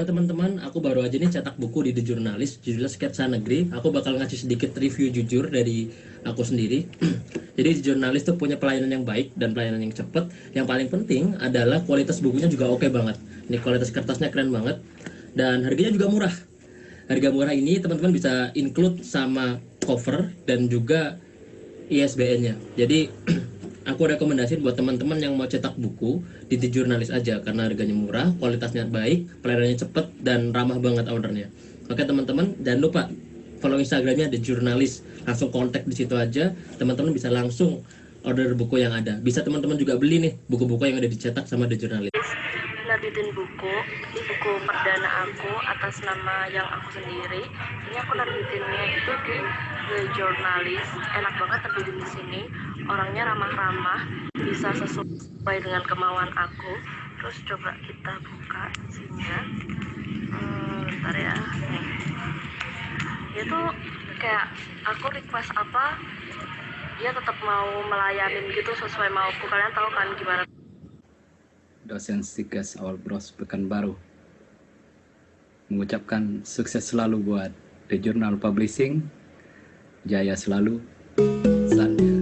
Halo teman-teman, aku baru aja nih cetak buku di The Journalist, judulnya Sketsa Negeri. Aku bakal ngasih sedikit review jujur dari aku sendiri. Jadi The Journalist tuh punya pelayanan yang baik dan pelayanan yang cepet. Yang paling penting adalah kualitas bukunya juga oke banget. Ini kualitas kertasnya keren banget dan harganya juga murah. Harga murah ini teman-teman bisa include sama cover dan juga ISBN-nya. Jadi aku rekomendasiin buat teman-teman yang mau cetak buku di The Journalist aja karena harganya murah, kualitasnya baik, pelayanannya cepet dan ramah banget ownernya. Oke teman-teman, jangan lupa follow Instagramnya The Journalist, langsung kontak di situ aja. Teman-teman bisa langsung order buku yang ada. Bisa teman-teman juga beli nih buku-buku yang udah dicetak sama The Journalist. Nerbitin buku, ini buku perdana aku atas nama yang aku sendiri. Ini aku nerbitinnya itu di The Journalist. Enak banget terbitin di sini. Orangnya ramah-ramah, bisa sesuai dengan kemauan aku. Terus coba kita buka isinya. Bentar ya. Nih. Itu kayak aku request apa, dia tetap mau melayanin gitu sesuai mauku. Kalian tahu kan gimana? Dosen Stikas Awal Bros Pekanbaru mengucapkan sukses selalu buat The Journal Publishing, jaya selalu. Sandi.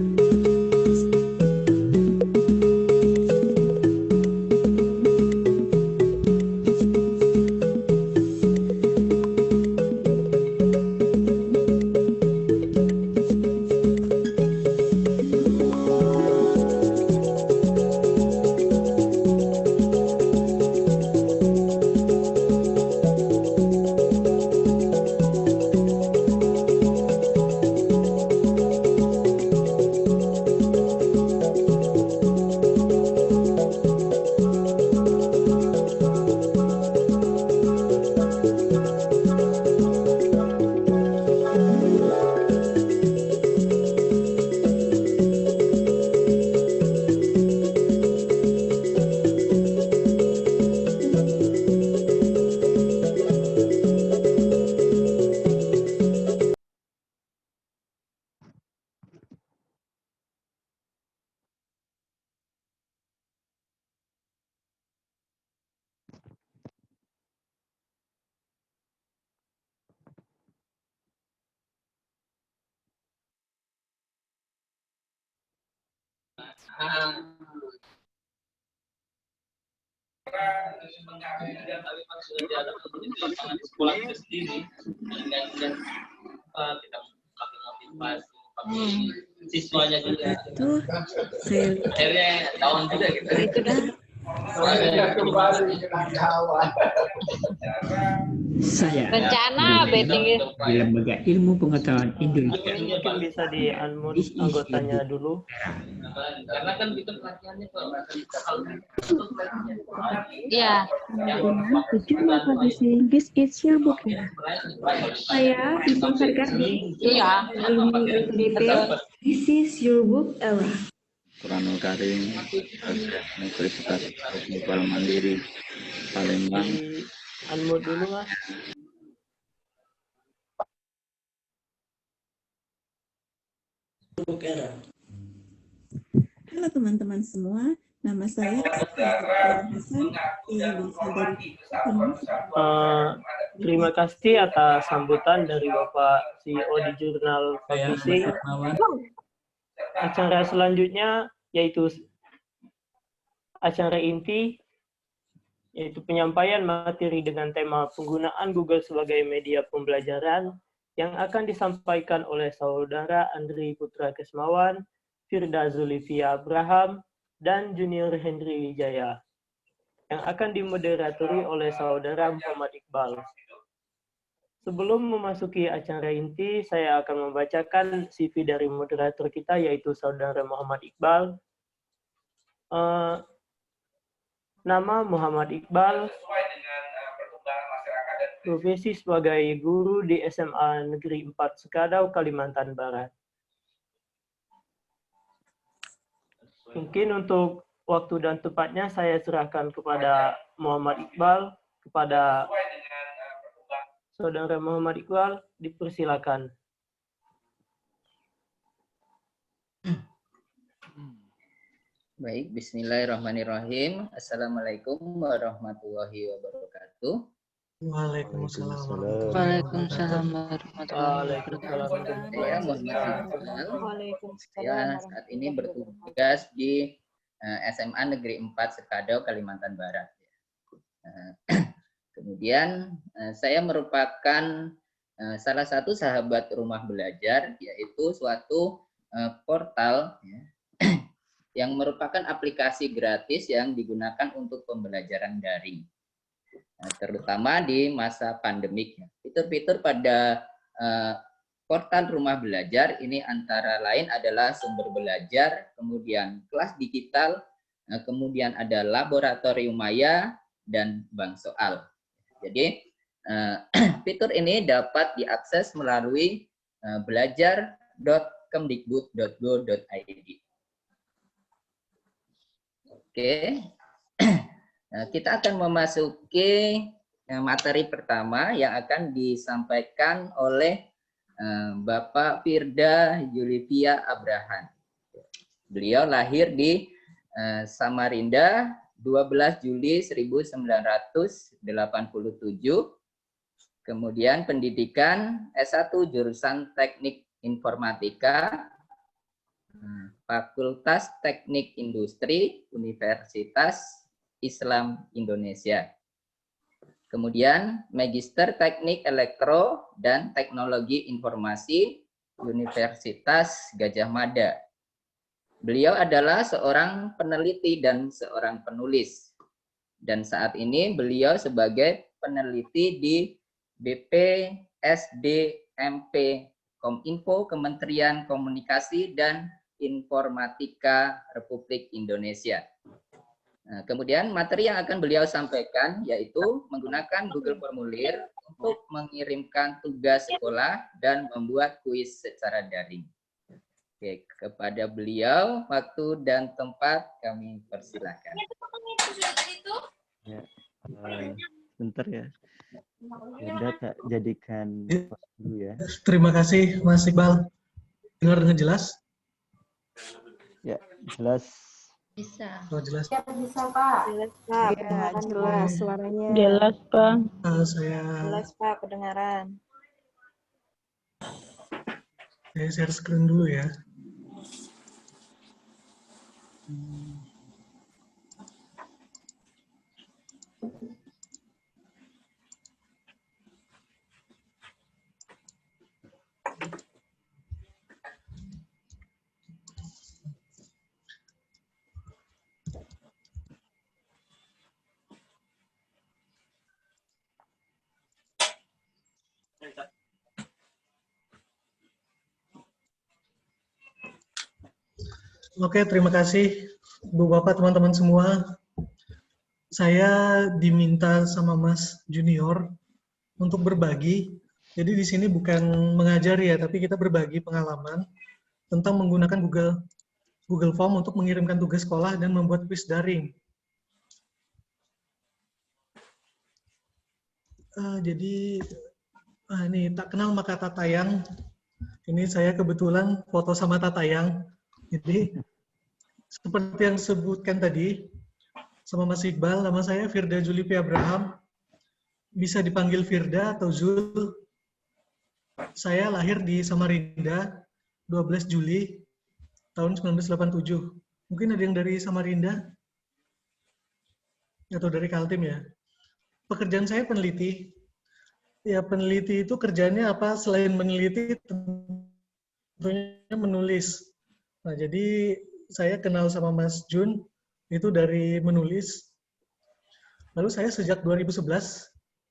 Siswanya juga itu saya akhirnya tahun juga gitu. Itu dah. Saya Rencana betting di Lembaga Ilmu Pengetahuan Indonesia. Mungkin bisa di unmute anggotanya dulu. Karena kan itu pelatihannya ya. The Journal Publishing, this is your book ya. Saya Ipang Sarkardi. Iya. Alumni LPDP. This is your book era. Quranul Karim, Universitas Teknikal Mandiri, Palembang. Unmute dulu Mas. Halo teman-teman semua, nama saya Hasan. Terima kasih atas sambutan dari Bapak CEO di Jurnal Publishing. Acara selanjutnya yaitu acara inti, yaitu penyampaian materi dengan tema penggunaan Google sebagai media pembelajaran yang akan disampaikan oleh Saudara Andri Putra Kesmawan, Firda Zulifia Abraham, dan Junior Henry Wijaya, yang akan dimoderatori oleh Saudara Muhammad Iqbal. Sebelum memasuki acara inti, saya akan membacakan CV dari moderator kita, yaitu Saudara Muhammad Iqbal. Nama Muhammad Iqbal, profesi sebagai guru di SMA Negeri 4 Sekadau, Kalimantan Barat. Mungkin untuk waktu dan tempatnya saya serahkan kepada Muhammad Iqbal, kepada Saudara Muhammad Iqbal, dipersilakan. Baik, bismillahirrahmanirrahim. Assalamualaikum warahmatullahi wabarakatuh. Waalaikumsalam Waalaikumsalam warahmatullahi Waalaikumsalam wabarakatuh. Saya Muhammad Iqbal. Saya saat ini bertugas di SMA Negeri 4 Sekado, Kalimantan Barat. Kemudian saya merupakan salah satu sahabat rumah belajar, yaitu suatu portal yang merupakan aplikasi gratis yang digunakan untuk pembelajaran daring. Terutama di masa pandemik. Fitur-fitur pada portal rumah belajar ini antara lain adalah sumber belajar, kemudian kelas digital, kemudian ada laboratorium maya, dan bank soal. Jadi fitur ini dapat diakses melalui belajar.kemdikbud.go.id. Oke. Kita akan memasuki materi pertama yang akan disampaikan oleh Bapak Firda Julivia Abrahan. Beliau lahir di Samarinda 12 Juli 1987. Kemudian pendidikan S1 jurusan Teknik Informatika, Fakultas Teknik Industri, Universitas Islam Indonesia. Kemudian Magister Teknik Elektro dan Teknologi Informasi, Universitas Gadjah Mada. Beliau adalah seorang peneliti dan seorang penulis. Dan saat ini beliau sebagai peneliti di BPSDMP Kominfo, Kementerian Komunikasi dan Informatika Republik Indonesia. Nah, kemudian materi yang akan beliau sampaikan yaitu menggunakan Google Formulir untuk mengirimkan tugas sekolah dan membuat kuis secara daring. Oke, kepada beliau waktu dan tempat kami persilahkan. Ya, bentar ya. Udah tak jadikan dulu ya. Terima kasih Mas Iqbal. Dengar dengan jelas? Ya, jelas. Bisa. Oh, jelas. Ya, bisa Pak. Jelas Pak, Ya, jelas suaranya. Jelas, Pak. Jelas Pak, kedengaran. Saya share screen dulu ya. Oke, terima kasih Bu Bapak, teman-teman semua. Saya diminta sama Mas Junior untuk berbagi. Jadi di sini bukan mengajari ya, tapi kita berbagi pengalaman tentang menggunakan Google Form untuk mengirimkan tugas sekolah dan membuat kuis daring. Jadi ini tak kenal maka tak tayang. Ini saya kebetulan foto sama Tatayang. Jadi seperti yang disebutkan tadi sama Mas Iqbal, nama saya Firda Julivia Abraham. Bisa dipanggil Firda atau Zul. Saya lahir di Samarinda 12 Juli tahun 1987. Mungkin ada yang dari Samarinda atau dari Kaltim ya. Pekerjaan saya peneliti. Ya, peneliti itu kerjanya apa? Selain meneliti, tentunya menulis. Nah, jadi saya kenal sama Mas Jun itu dari menulis. Lalu saya sejak 2011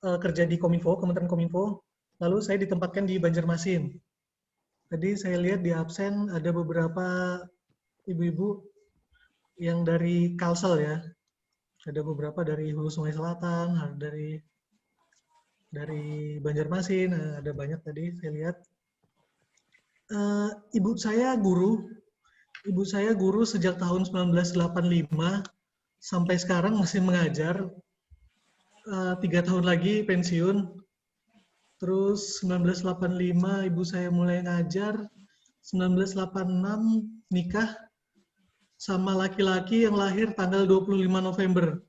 kerja di Kominfo, Kementerian Kominfo. Lalu saya ditempatkan di Banjarmasin. Tadi saya lihat di absen ada beberapa ibu-ibu yang dari Kalsel ya. Ada beberapa dari Hulu Sungai Selatan, ada dari Banjarmasin, ada banyak tadi saya lihat. Ibu saya guru sejak tahun 1985 sampai sekarang masih mengajar. 3 tahun lagi pensiun. Terus 1985 ibu saya mulai ngajar. 1986 nikah sama laki-laki yang lahir tanggal 25 November.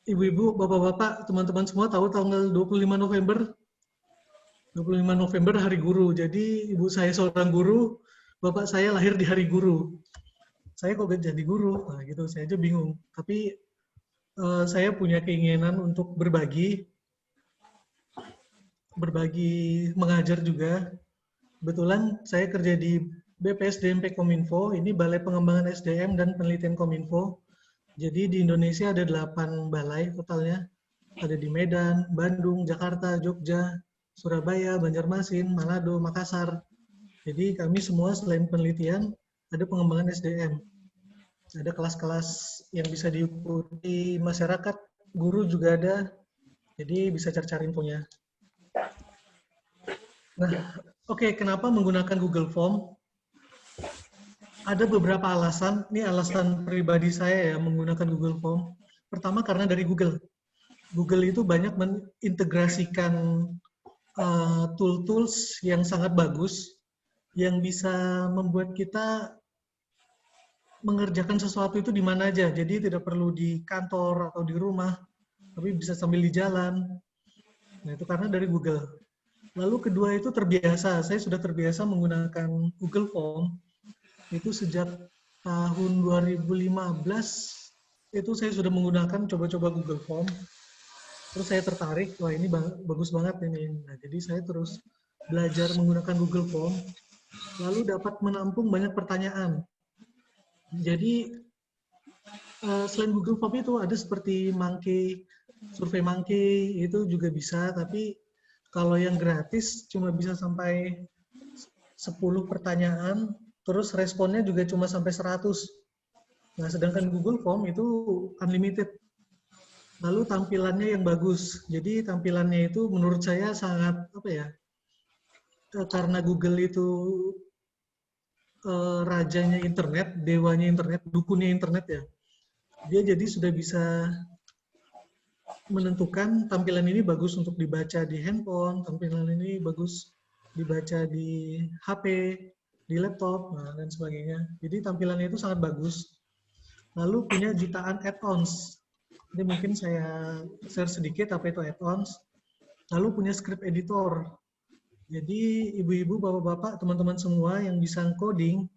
Ibu-ibu, bapak-bapak, teman-teman semua tahu tanggal 25 November? 25 November Hari Guru. Jadi ibu saya seorang guru, bapak saya lahir di Hari Guru. Saya kok gak jadi guru? Nah gitu, saya aja bingung. Tapi saya punya keinginan untuk berbagi mengajar juga. Kebetulan saya kerja di BPSDMP Kominfo, ini Balai Pengembangan SDM dan Penelitian Kominfo. Jadi di Indonesia ada 8 balai totalnya. Ada di Medan, Bandung, Jakarta, Jogja, Surabaya, Banjarmasin, Manado, Makassar. Jadi kami semua selain penelitian, ada pengembangan SDM. Ada kelas-kelas yang bisa diikuti masyarakat, guru juga ada. Jadi bisa cari-cari infonya. Nah, oke, kenapa menggunakan Google Form? Ada beberapa alasan, ini alasan pribadi saya ya menggunakan Google Form. Pertama karena dari Google. Google itu banyak mengintegrasikan tool-tools yang sangat bagus, yang bisa membuat kita mengerjakan sesuatu itu di mana aja. Jadi tidak perlu di kantor atau di rumah, tapi bisa sambil di jalan. Nah itu karena dari Google. Lalu kedua itu terbiasa, saya sudah terbiasa menggunakan Google Form. Itu sejak tahun 2015 itu saya sudah menggunakan coba-coba Google Form. Terus saya tertarik, wah ini bagus banget ini. Nah, jadi saya terus belajar menggunakan Google Form, lalu dapat menampung banyak pertanyaan. Jadi selain Google Form itu ada seperti Monkey, Survey Monkey itu juga bisa, tapi kalau yang gratis cuma bisa sampai 10 pertanyaan, terus responnya juga cuma sampai 100. Nah, sedangkan Google Form itu unlimited. Lalu tampilannya yang bagus. Jadi tampilannya itu menurut saya sangat, apa ya, karena Google itu rajanya internet, dewanya internet, dukunnya internet ya. Dia jadi sudah bisa menentukan tampilan ini bagus untuk dibaca di handphone, tampilan ini bagus dibaca di HP, di laptop, nah, dan sebagainya. Jadi tampilannya itu sangat bagus. Lalu punya jutaan add-ons. Jadi mungkin saya share sedikit apa itu add-ons. Lalu punya script editor. Jadi ibu-ibu, bapak-bapak, teman-teman semua yang bisa coding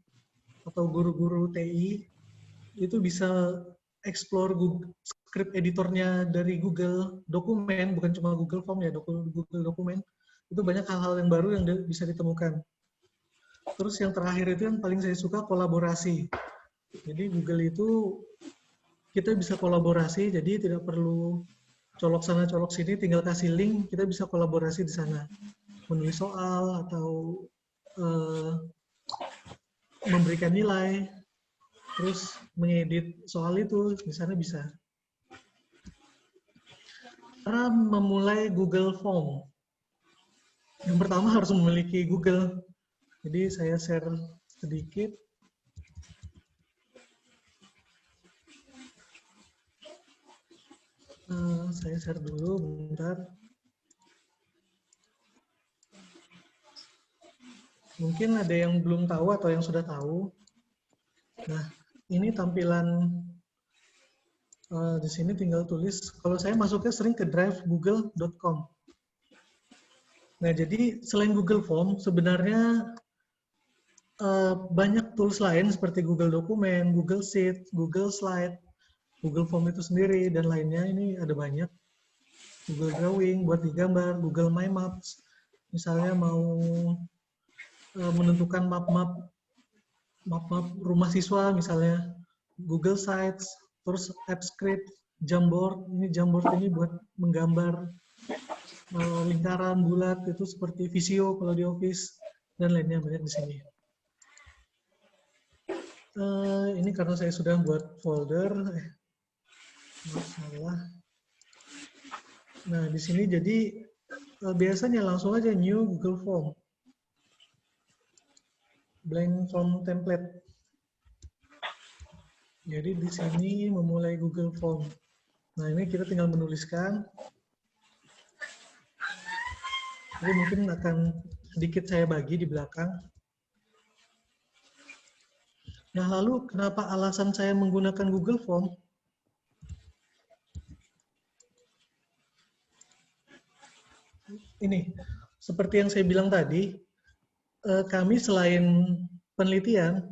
atau guru-guru TI itu bisa explore Google, script editornya dari Google Dokumen, bukan cuma Google Form ya, Google Dokumen. Itu banyak hal-hal yang baru yang bisa ditemukan. Terus yang terakhir itu yang paling saya suka kolaborasi. Jadi Google itu kita bisa kolaborasi, jadi tidak perlu colok sana colok sini, tinggal kasih link, kita bisa kolaborasi di sana. Menulis soal atau memberikan nilai, terus mengedit soal itu, di sana bisa. Cara memulai Google Form. Yang pertama harus memiliki Google. Jadi saya share sedikit. Saya share dulu, bentar. Mungkin ada yang belum tahu atau yang sudah tahu. Nah, ini tampilan di sini tinggal tulis. Kalau saya masuknya sering ke drive google.com. Nah, jadi selain Google Form, sebenarnya banyak tools lain seperti Google Dokumen, Google Sheet, Google Slide, Google Form itu sendiri, dan lainnya. Ini ada banyak. Google Drawing buat digambar, Google My Maps, misalnya mau menentukan map-map rumah siswa, misalnya Google Sites, terus AppScript, Jamboard. Ini Jamboard ini buat menggambar lingkaran bulat, itu seperti Visio kalau di Office, dan lainnya banyak di sini. Ini karena saya sudah buat folder, masalah. Nah, di sini jadi biasanya langsung aja new Google Form. Blank form template. Jadi di sini memulai Google Form. Nah, ini kita tinggal menuliskan. Jadi mungkin akan sedikit saya bagi di belakang. Nah, lalu kenapa alasan saya menggunakan Google Form? ini, seperti yang saya bilang tadi, kami selain penelitian,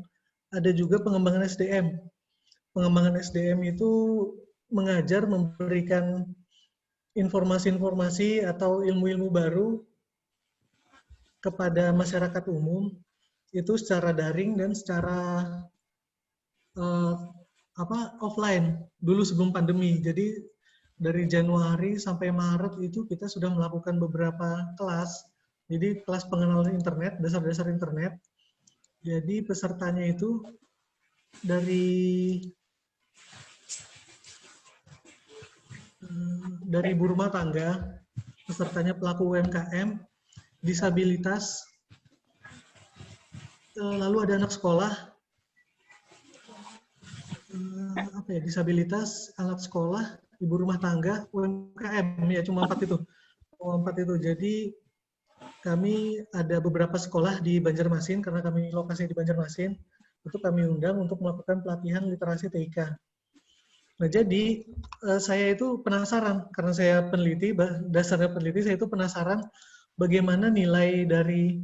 ada juga pengembangan SDM. Pengembangan SDM itu mengajar, memberikan informasi-informasi atau ilmu-ilmu baru kepada masyarakat umum, itu secara daring dan secara offline dulu sebelum pandemi. Jadi dari Januari sampai Maret itu kita sudah melakukan beberapa kelas. Jadi kelas pengenalan internet, dasar-dasar internet. Jadi pesertanya itu dari ibu rumah tangga, pesertanya pelaku UMKM, disabilitas, lalu ada anak sekolah, disabilitas, anak sekolah, ibu rumah tangga, UMKM, ya cuma 4 itu. Jadi kami ada beberapa sekolah di Banjarmasin, karena kami lokasinya di Banjarmasin, itu kami undang untuk melakukan pelatihan literasi TIK. Nah, jadi saya itu penasaran, karena saya peneliti, dasarnya peneliti, saya itu penasaran bagaimana nilai dari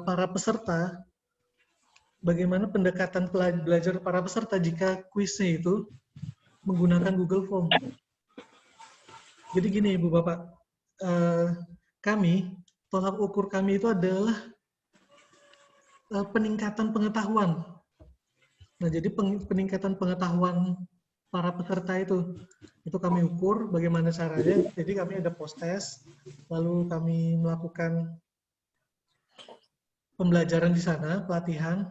para peserta, bagaimana pendekatan belajar para peserta jika kuisnya itu menggunakan Google Form. Jadi gini, Ibu Bapak, kami, tolak ukur kami itu adalah peningkatan pengetahuan. Nah, jadi peningkatan pengetahuan para peserta itu kami ukur bagaimana caranya. Jadi kami ada post-test, lalu kami melakukan pembelajaran di sana, pelatihan,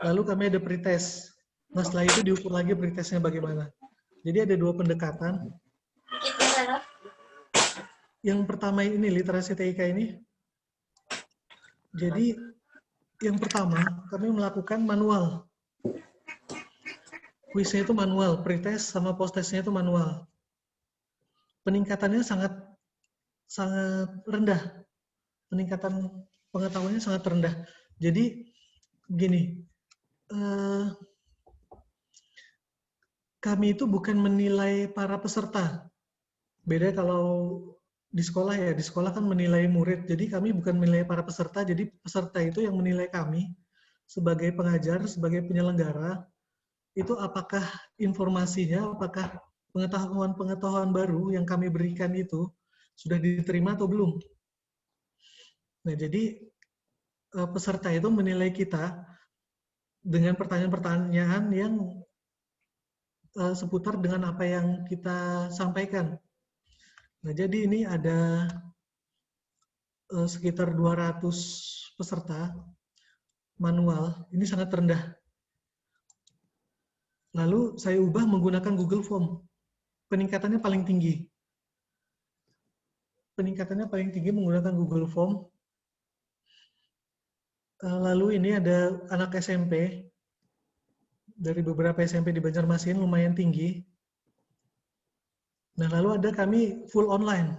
lalu kami ada pretest. Nah, setelah itu diukur lagi pretestnya bagaimana. Jadi ada 2 pendekatan. Yang pertama ini, literasi TIK ini. Jadi yang pertama, kami melakukan manual. Kuisnya itu manual, pretest sama post-testnya itu manual. Peningkatannya sangat rendah. Peningkatan pengetahuannya sangat rendah. Jadi gini, kami itu bukan menilai para peserta. Beda kalau di sekolah ya, di sekolah kan menilai murid. Jadi kami bukan menilai para peserta, jadi peserta itu yang menilai kami sebagai pengajar, sebagai penyelenggara, itu apakah informasinya, apakah pengetahuan-pengetahuan baru yang kami berikan itu sudah diterima atau belum. Nah, jadi peserta itu menilai kita dengan pertanyaan-pertanyaan yang seputar dengan apa yang kita sampaikan. Nah, jadi ini ada sekitar 200 peserta manual, ini sangat rendah. Lalu saya ubah menggunakan Google Form. Peningkatannya paling tinggi. Peningkatannya paling tinggi menggunakan Google Form. Lalu ini ada anak SMP. Dari beberapa SMP di Banjarmasin lumayan tinggi. Nah, lalu ada kami full online.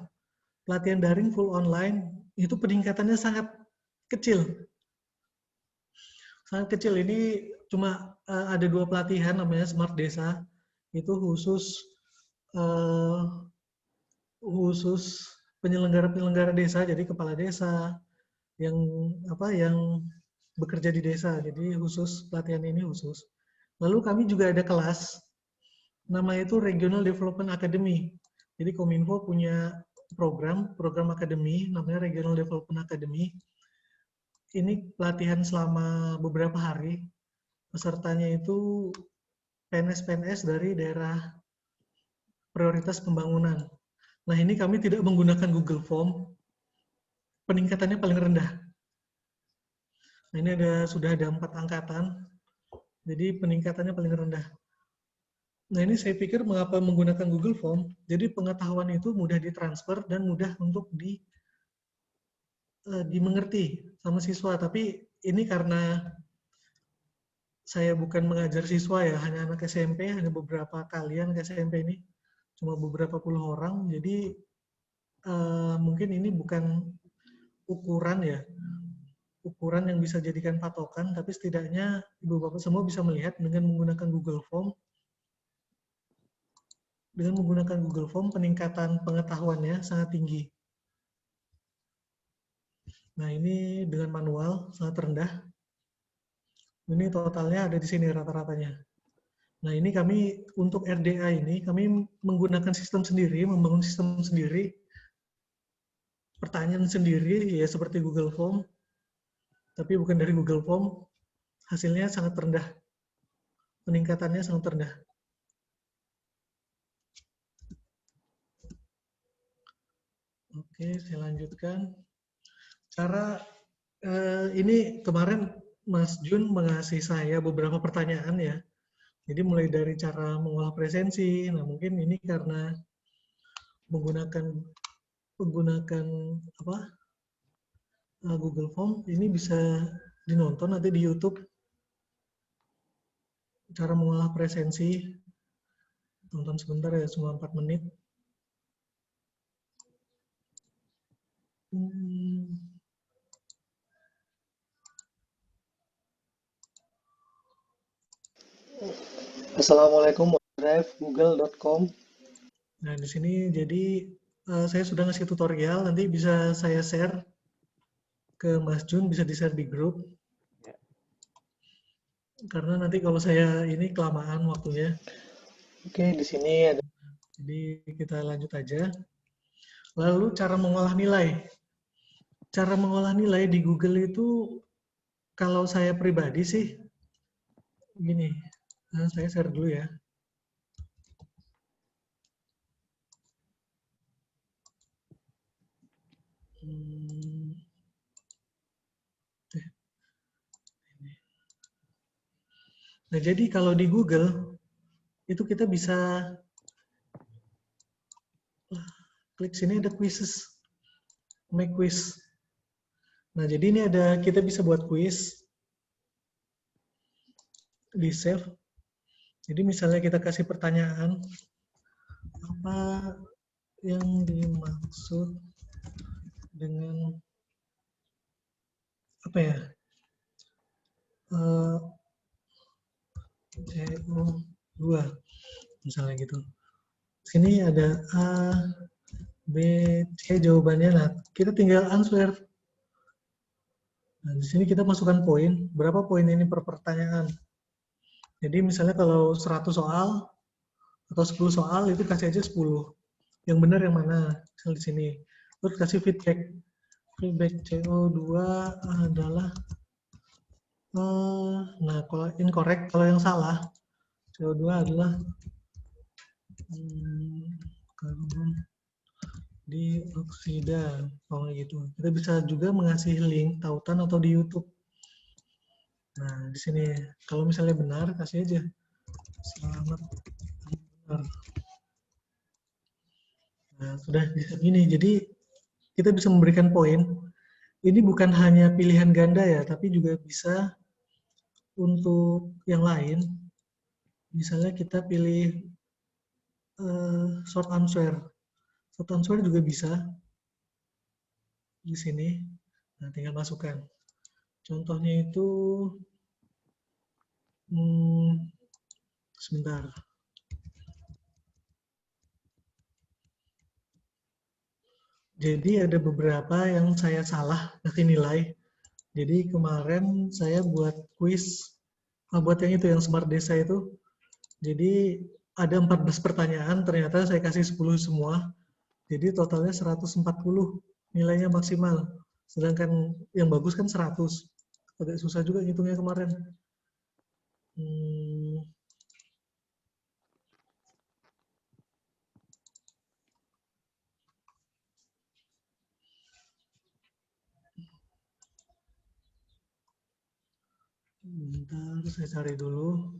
Pelatihan daring full online. Itu peningkatannya sangat kecil. Sangat kecil. Ini cuma ada 2 pelatihan namanya Smart Desa, itu khusus penyelenggara desa, jadi kepala desa yang bekerja di desa, jadi khusus pelatihan ini khusus. Lalu kami juga ada kelas, namanya itu Regional Development Academy. Jadi Kominfo punya program akademi, namanya Regional Development Academy. Ini pelatihan selama beberapa hari. Pesertanya itu PNS-PNS dari daerah prioritas pembangunan. Nah, ini kami tidak menggunakan Google Form. Peningkatannya paling rendah. Nah, ini sudah ada 4 angkatan. Jadi peningkatannya paling rendah. Nah, ini saya pikir mengapa menggunakan Google Form. Jadi pengetahuan itu mudah ditransfer dan mudah untuk dimengerti sama siswa. Tapi ini karena saya bukan mengajar siswa ya, hanya anak SMP, hanya beberapa kalian ke SMP ini, cuma beberapa puluh orang, jadi mungkin ini bukan ukuran ya, ukuran yang bisa jadikan patokan, tapi setidaknya Ibu Bapak semua bisa melihat dengan menggunakan Google Form. Dengan menggunakan Google Form, peningkatan pengetahuannya sangat tinggi. Nah, ini dengan manual sangat rendah. Ini totalnya ada di sini rata-ratanya. Nah, ini kami untuk RDA ini kami menggunakan sistem sendiri, membangun sistem sendiri, pertanyaan sendiri ya seperti Google Form, tapi bukan dari Google Form. Hasilnya sangat rendah, peningkatannya sangat rendah. Oke, saya lanjutkan. Cara ini kemarin Mas Jun mengasih saya beberapa pertanyaan ya. Jadi mulai dari cara mengolah presensi. Nah, mungkin ini karena menggunakan apa Google Form, ini bisa dinonton nanti di YouTube. Cara mengolah presensi. Tonton sebentar ya, cuma 4 menit. Assalamualaikum, google.com. Nah, di sini jadi saya sudah ngasih tutorial, nanti bisa saya share ke Mas Jun, bisa di-share di grup. Karena nanti kalau saya ini kelamaan waktunya. Oke, di sini ada. Jadi kita lanjut aja. Lalu cara mengolah nilai. Cara mengolah nilai di Google itu kalau saya pribadi sih gini. Nah, saya share dulu ya. Nah, jadi kalau di Google itu kita bisa klik sini ada quizzes, make quiz. Nah, jadi ini ada kita bisa buat quiz di save. Jadi misalnya kita kasih pertanyaan apa yang dimaksud dengan apa ya? CO2 misalnya gitu. Sini ada A, B, C jawabannya. Nah, kita tinggal answer. Nah, di sini kita masukkan poin. Berapa poin ini per pertanyaan? Jadi misalnya kalau 100 soal atau 10 soal itu kasih aja 10. Yang benar yang mana? Misal di sini. Terus kasih feedback. Feedback CO2 adalah nah, kalau incorrect, kalau yang salah CO2 adalah karbon dioksida, kalau gitu. Kita bisa juga mengasih link tautan atau di YouTube. Nah, di sini kalau misalnya benar kasih aja selamat benar. Nah, sudah ini. Jadi kita bisa memberikan poin. Ini bukan hanya pilihan ganda ya, tapi juga bisa untuk yang lain. Misalnya kita pilih short answer. Short answer juga bisa di sini. Nah, tinggal masukkan. Contohnya itu sebentar. Jadi ada beberapa yang saya salah kasih nilai. Jadi kemarin saya buat quiz, buat yang itu yang Smart Desa itu. Jadi ada 14 pertanyaan, ternyata saya kasih 10 semua. Jadi totalnya 140 nilainya maksimal. Sedangkan yang bagus kan 100. Agak susah juga ngitungnya kemarin. Bentar, saya cari dulu.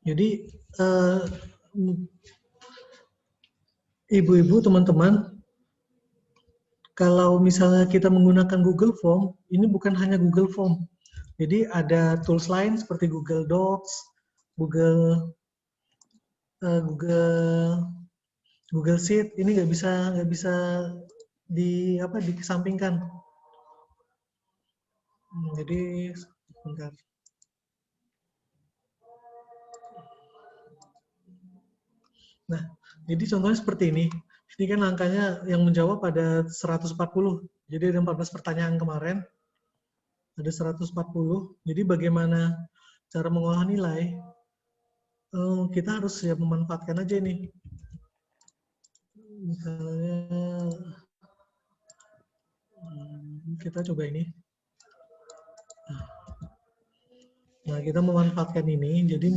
Jadi, ibu-ibu, teman-teman, kalau misalnya kita menggunakan Google Form, ini bukan hanya Google Form. Jadi ada tools lain seperti Google Docs, Google Sheet. Ini nggak bisa dikesampingkan. Jadi bentar. Nah, jadi contohnya seperti ini. Ini kan angkanya yang menjawab ada 140. Jadi ada 14 pertanyaan kemarin. Ada 140. Jadi bagaimana cara mengolah nilai? Kita harus ya memanfaatkan aja nih. Misalnya kita coba ini. Nah, kita memanfaatkan ini. Jadi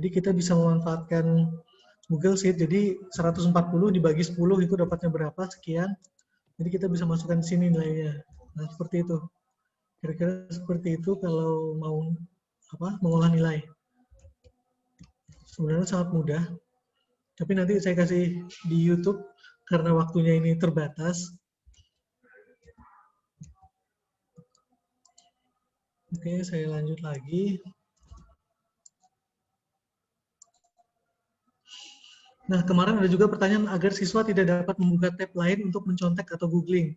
kita bisa memanfaatkan Google Sheet. Jadi 140 dibagi 10 itu dapatnya berapa, sekian. Jadi kita bisa masukkan di sini nilainya. Nah, seperti itu. Kira-kira seperti itu kalau mau mengolah nilai. Sebenarnya sangat mudah. Tapi nanti saya kasih di YouTube karena waktunya ini terbatas. Oke, saya lanjut lagi. Nah, kemarin ada juga pertanyaan agar siswa tidak dapat membuka tab lain untuk mencontek atau googling.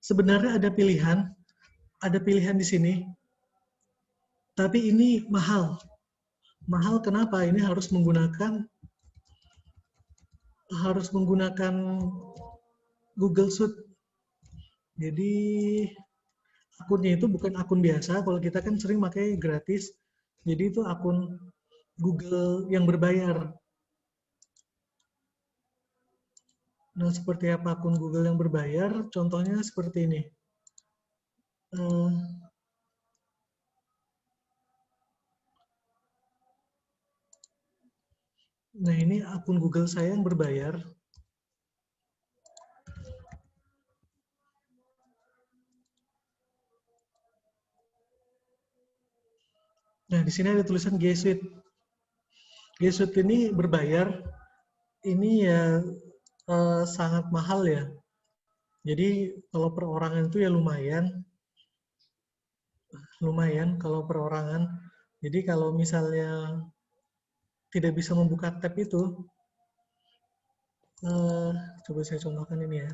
Sebenarnya ada pilihan di sini, tapi ini mahal. Mahal kenapa? Ini harus menggunakan Google Suite. Jadi akunnya itu bukan akun biasa. Kalau kita kan sering pakai gratis. Jadi itu akun Google yang berbayar. Nah, seperti apa akun Google yang berbayar? Contohnya seperti ini. Nah, ini akun Google saya yang berbayar. Nah, di sini ada tulisan G Suite. G Suite ini berbayar. Ini ya sangat mahal ya. Jadi kalau perorangan itu ya lumayan kalau perorangan. Jadi kalau misalnya tidak bisa membuka tab itu, coba saya contohkan ini ya.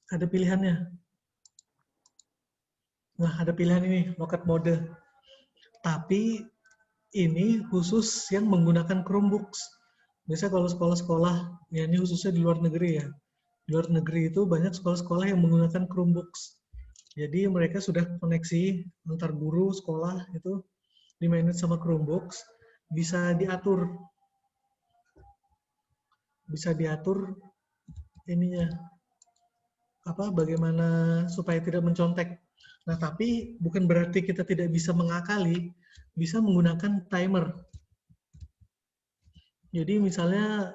Ada pilihannya. Nah, ada pilihan ini, locket mode. Tapi ini khusus yang menggunakan Chromebooks. Biasanya kalau sekolah-sekolah, ya ini khususnya di luar negeri ya. Di luar negeri itu banyak sekolah-sekolah yang menggunakan Chromebooks. Jadi mereka sudah koneksi antar guru, sekolah itu di-manage sama Chromebooks. Bisa diatur ininya. Bagaimana supaya tidak mencontek. Nah, tapi bukan berarti kita tidak bisa mengakali, bisa menggunakan timer. Jadi misalnya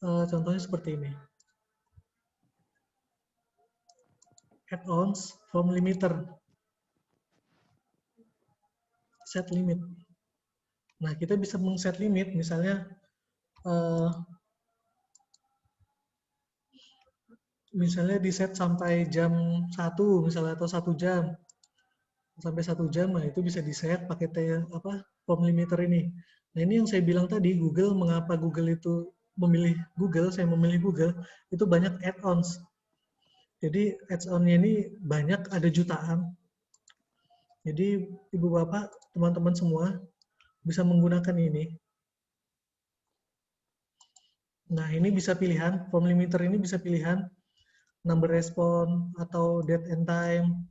contohnya seperti ini. Add-ons form limiter. Set limit. Nah, kita bisa men-set limit misalnya di set sampai jam 1 misalnya atau 1 jam. Sampai 1 jam, nah itu bisa di-set pakai form limiter ini. Nah, ini yang saya bilang tadi, Google, mengapa Google itu memilih Google, saya memilih Google, itu banyak add-ons. Jadi add-on-nya ini banyak, ada jutaan. Jadi Ibu Bapak, teman-teman semua bisa menggunakan ini. Nah, ini bisa pilihan, form limiter ini bisa pilihan, number respon atau date and time.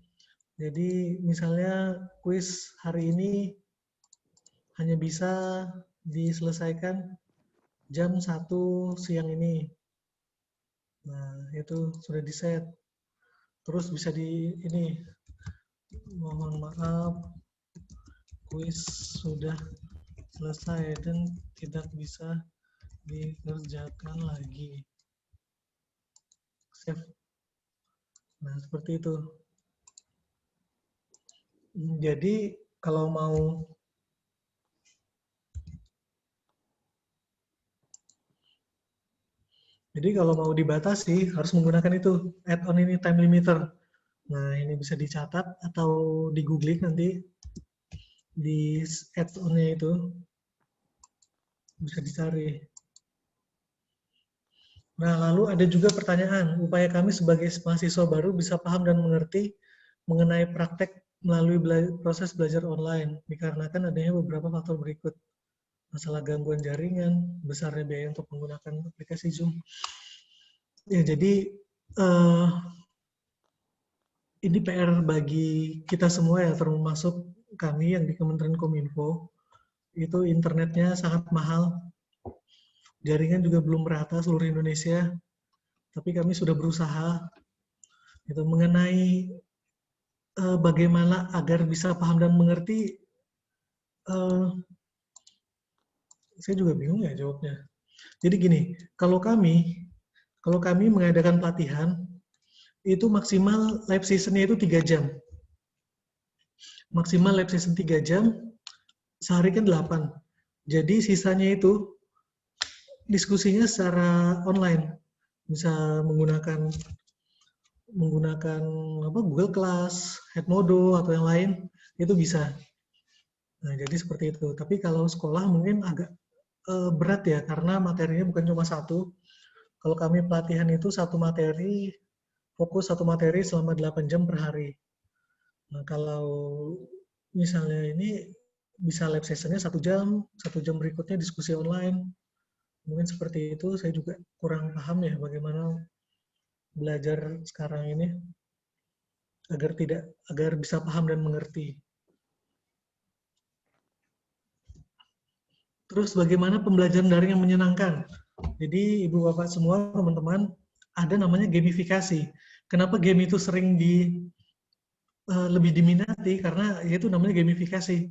Jadi misalnya kuis hari ini hanya bisa diselesaikan jam 1 siang ini. Nah, itu sudah di-set. Terus bisa mohon maaf, kuis sudah selesai dan tidak bisa dikerjakan lagi. Save. Nah, seperti itu. Jadi, kalau mau dibatasi, harus menggunakan itu, add-on ini, time limiter. Nah, ini bisa dicatat atau di googling nanti, di add-on-nya itu, bisa dicari. Nah, lalu ada juga pertanyaan, upaya kami sebagai mahasiswa baru bisa paham dan mengerti mengenai praktek melalui proses belajar online, dikarenakan adanya beberapa faktor berikut. masalah gangguan jaringan, besarnya biaya untuk menggunakan aplikasi Zoom. Ya, jadi ini PR bagi kita semua ya, termasuk kami yang di Kementerian Kominfo. Itu internetnya sangat mahal, jaringan juga belum merata seluruh Indonesia, tapi kami sudah berusaha itu mengenai bagaimana agar bisa paham dan mengerti. Saya juga bingung ya jawabnya. Jadi gini, kalau kami mengadakan pelatihan, itu maksimal live session-nya itu 3 jam. Maksimal live session 3 jam, sehari kan 8. Jadi sisanya itu diskusinya secara online. Bisa menggunakan Google Class, Edmodo, atau yang lain, itu bisa. Nah, jadi seperti itu. Tapi kalau sekolah mungkin agak berat ya, karena materinya bukan cuma satu. Kalau kami pelatihan itu fokus satu materi selama 8 jam per hari. Nah, kalau misalnya ini bisa live sessionnya 1 jam berikutnya diskusi online. Mungkin seperti itu, saya juga kurang paham ya bagaimana belajar sekarang ini agar bisa paham dan mengerti. Terus bagaimana pembelajaran daring yang menyenangkan? Jadi Ibu Bapak semua, teman-teman, ada namanya gamifikasi. Kenapa game itu sering lebih diminati? Karena itu namanya gamifikasi.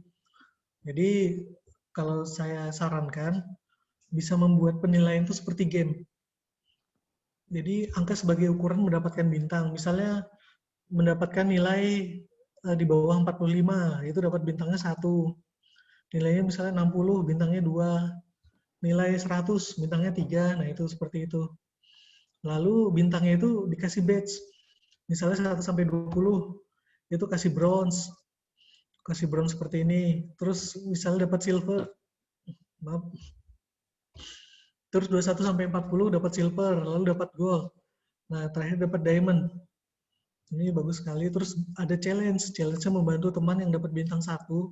Jadi kalau saya sarankan, bisa membuat penilaian itu seperti game. Jadi angka sebagai ukuran mendapatkan bintang. Misalnya mendapatkan nilai di bawah 45, itu dapat bintangnya 1. Nilainya misalnya 60, bintangnya 2. Nilai 100, bintangnya 3. Nah, itu seperti itu. Lalu bintangnya itu dikasih badge. Misalnya 1 sampai 20, itu kasih bronze. Kasih bronze seperti ini. Terus misalnya dapat silver. Maaf. Terus 21 sampai 40 dapat silver, lalu dapat gold. Nah, terakhir dapat diamond. Ini bagus sekali. Terus ada challenge. Challenge-nya membantu teman yang dapat bintang 1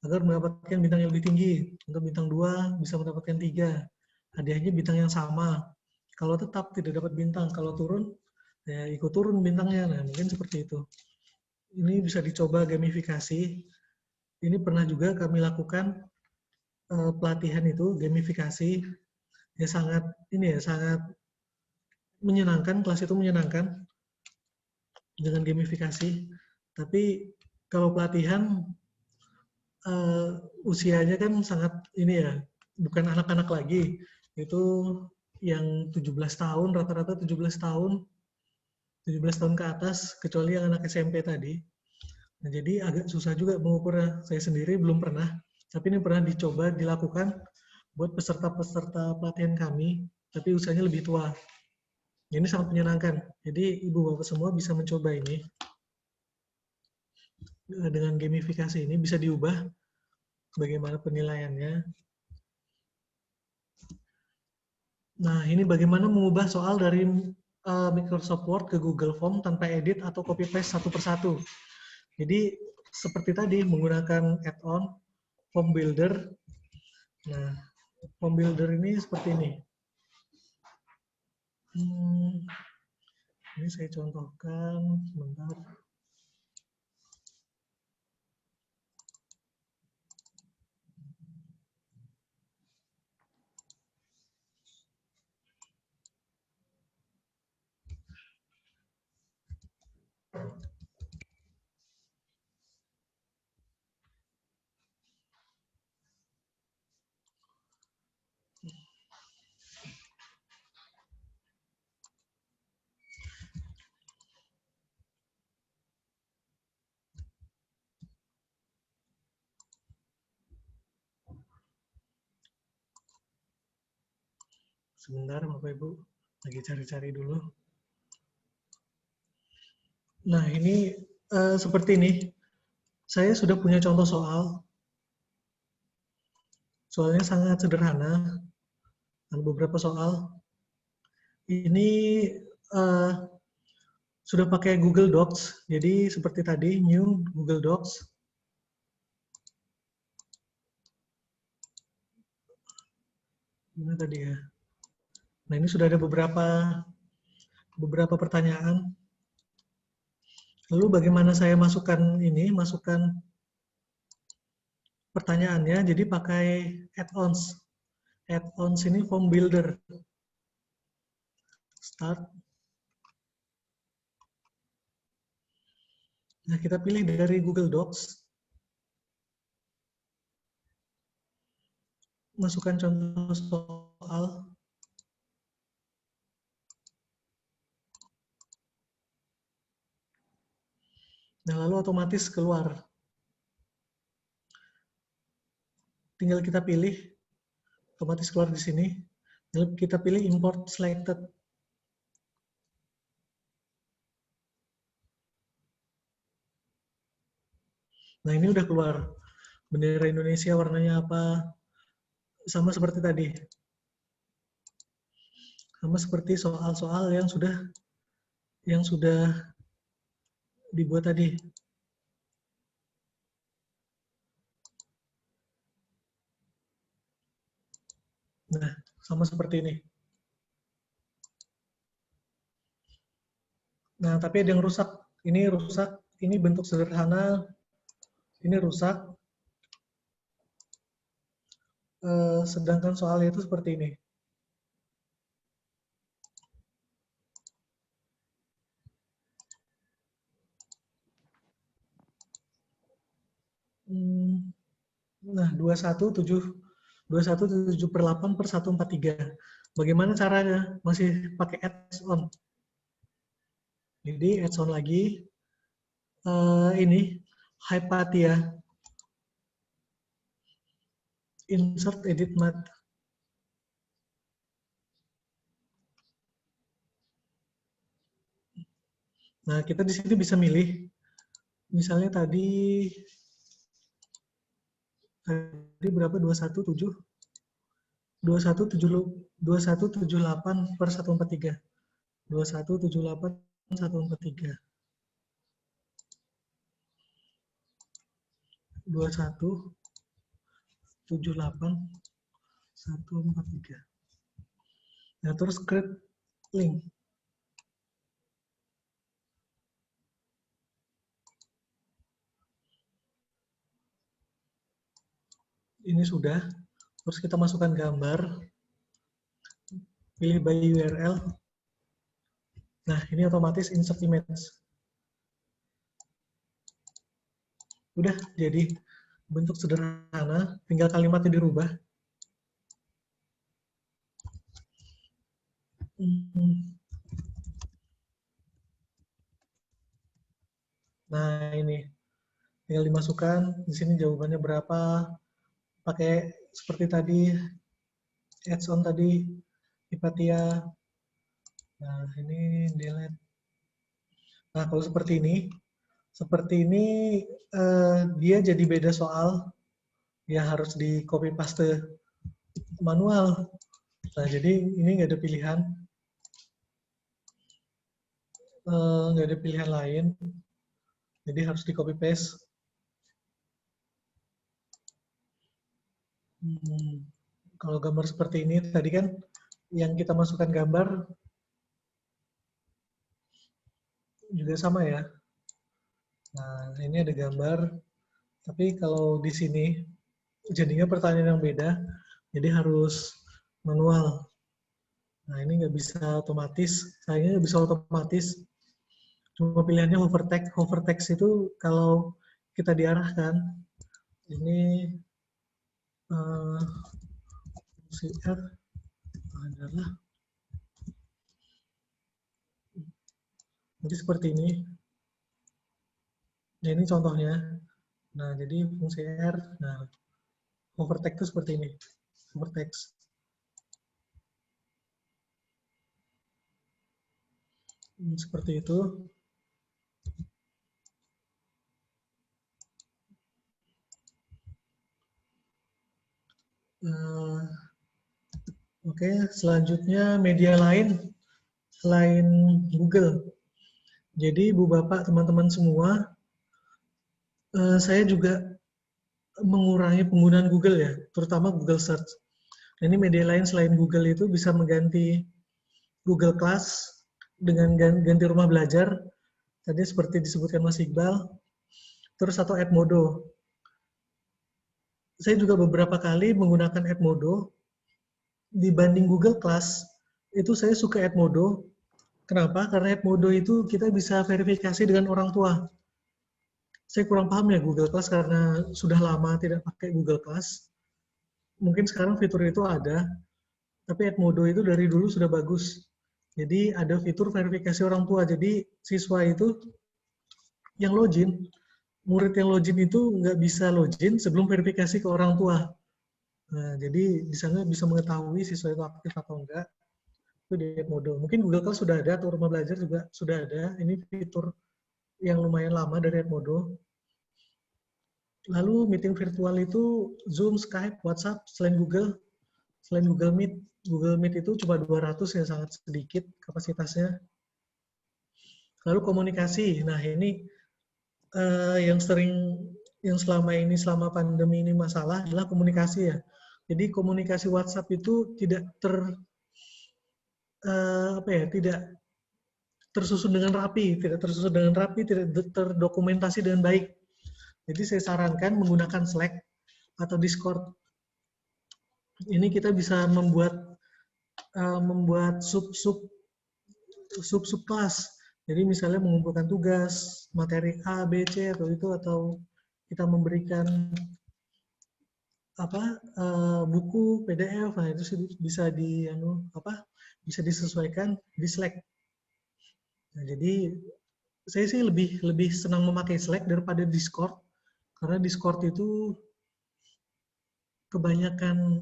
agar mendapatkan bintang yang lebih tinggi. Untuk bintang 2 bisa mendapatkan 3. Hadiahnya bintang yang sama. Kalau tetap tidak dapat bintang, kalau turun, ya ikut turun bintangnya. Nah, mungkin seperti itu. Ini bisa dicoba gamifikasi. Ini pernah juga kami lakukan pelatihan itu, gamifikasi. Ya sangat menyenangkan, kelas itu menyenangkan dengan gamifikasi. Tapi kalau pelatihan usianya kan sangat bukan anak-anak lagi. Itu yang 17 tahun, rata-rata 17 tahun ke atas, kecuali yang anak SMP tadi. Nah, jadi agak susah juga mengukurnya. Saya sendiri belum pernah, tapi ini pernah dicoba dilakukan buat peserta-peserta pelatihan kami, tapi usianya lebih tua. Ini sangat menyenangkan. Jadi Ibu Bapak semua bisa mencoba ini. Dengan gamifikasi ini bisa diubah bagaimana penilaiannya. Nah, ini bagaimana mengubah soal dari Microsoft Word ke Google Form tanpa edit atau copy paste satu persatu. Jadi seperti tadi menggunakan add-on Form Builder. Nah, Form Builder ini seperti ini. Ini saya contohkan sebentar. Sebentar Bapak Ibu, lagi cari-cari dulu. Nah, ini seperti ini. Saya sudah punya contoh soal. Soalnya sangat sederhana. Ada beberapa soal. Ini sudah pakai Google Docs. Jadi seperti tadi, new Google Docs. Mana tadi ya? Nah, ini sudah ada beberapa pertanyaan. Lalu bagaimana saya masukkan pertanyaannya? Jadi pakai add-ons. Add-ons ini form builder. Start. Nah, kita pilih dari Google Docs. Masukkan contoh soal. Nah, lalu otomatis keluar. Tinggal kita pilih, otomatis keluar di sini. Lalu kita pilih import selected. Nah, ini udah keluar. Bendera Indonesia warnanya apa? Sama seperti tadi. Sama seperti soal-soal yang sudah dibuat tadi. Nah, sama seperti ini. Nah, tapi ada yang rusak. Ini rusak, ini bentuk sederhana, ini rusak. Sedangkan soalnya itu seperti ini. Nah, 2178/143. Bagaimana caranya? Masih pakai add-on. Jadi add-on lagi. Ini Hypatia. Insert edit math. Nah, kita di sini bisa milih. Misalnya tadi berapa? 2178/143. 2178/143. 2178/143. Nah, terus create link. Ini sudah. Terus kita masukkan gambar. Pilih by URL. Nah, ini otomatis insert image. Udah jadi bentuk sederhana, tinggal kalimatnya dirubah. Nah, ini tinggal dimasukkan. Di sini jawabannya berapa? Pakai seperti tadi, add-on tadi, Hypatia. Nah, ini delete. Nah, kalau seperti ini dia jadi beda soal, ya harus di copy paste manual. Nah, jadi ini nggak ada pilihan, lain, jadi harus di copy paste. Kalau gambar seperti ini tadi kan yang kita masukkan gambar juga sama ya. Nah, ini ada gambar, tapi kalau di sini jadinya pertanyaan yang beda, jadi harus manual. Nah, ini nggak bisa otomatis, sayangnya nggak bisa otomatis. Cuma pilihannya hovertext. Hovertext itu kalau kita diarahkan, ini fungsi F adalah, jadi seperti ini. Nah, ini contohnya. Nah, jadi fungsi R, nah, hovertext itu seperti ini. Hovertext. Seperti itu. Oke, selanjutnya media lain selain Google. Jadi Ibu Bapak, teman-teman semua, saya juga mengurangi penggunaan Google ya, terutama Google Search. Ini media lain selain Google itu bisa mengganti Google Class dengan ganti rumah belajar. Tadi seperti disebutkan Mas Iqbal. Terus atau Edmodo. Saya juga beberapa kali menggunakan Edmodo. Dibanding Google Class, itu saya suka Edmodo. Kenapa? Karena Edmodo itu kita bisa verifikasi dengan orang tua. Saya kurang paham ya Google Class karena sudah lama tidak pakai Google Class. Mungkin sekarang fitur itu ada, tapi Edmodo itu dari dulu sudah bagus. Jadi ada fitur verifikasi orang tua. Jadi siswa itu yang login, murid yang login itu nggak bisa login sebelum verifikasi ke orang tua. Nah, jadi di sana bisa mengetahui siswa itu aktif atau enggak. Itu di Edmodo. Mungkin Google Class sudah ada, atau rumah belajar juga sudah ada. Ini fitur yang lumayan lama dari Edmodo. Lalu meeting virtual itu Zoom, Skype, WhatsApp, selain Google Meet. Google Meet itu cuma 200 ya, sangat sedikit kapasitasnya. Lalu komunikasi. Nah, ini yang selama pandemi ini masalah adalah komunikasi ya. Jadi komunikasi WhatsApp itu tidak tidak tersusun dengan rapi, tidak terdokumentasi dengan baik. Jadi saya sarankan menggunakan Slack atau Discord. Ini kita bisa membuat sub kelas. Jadi misalnya mengumpulkan tugas, materi A, B, C atau kita memberikan buku PDF. Nah, itu bisa bisa disesuaikan di Slack. Nah, jadi saya sih lebih senang memakai Slack daripada Discord karena Discord itu kebanyakan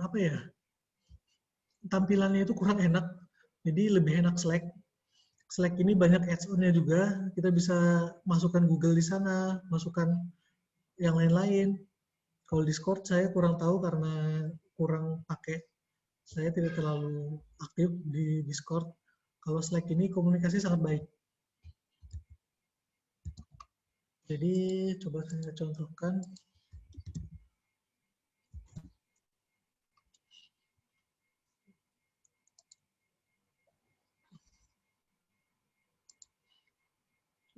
tampilannya itu kurang enak. Jadi lebih enak Slack. Slack ini banyak add-on-nya juga. Kita bisa masukkan Google di sana, masukkan yang lain-lain. Kalau Discord saya kurang tahu karena kurang pakai. Saya tidak terlalu aktif di Discord. Kalau Slack ini komunikasi sangat baik. Jadi coba saya contohkan.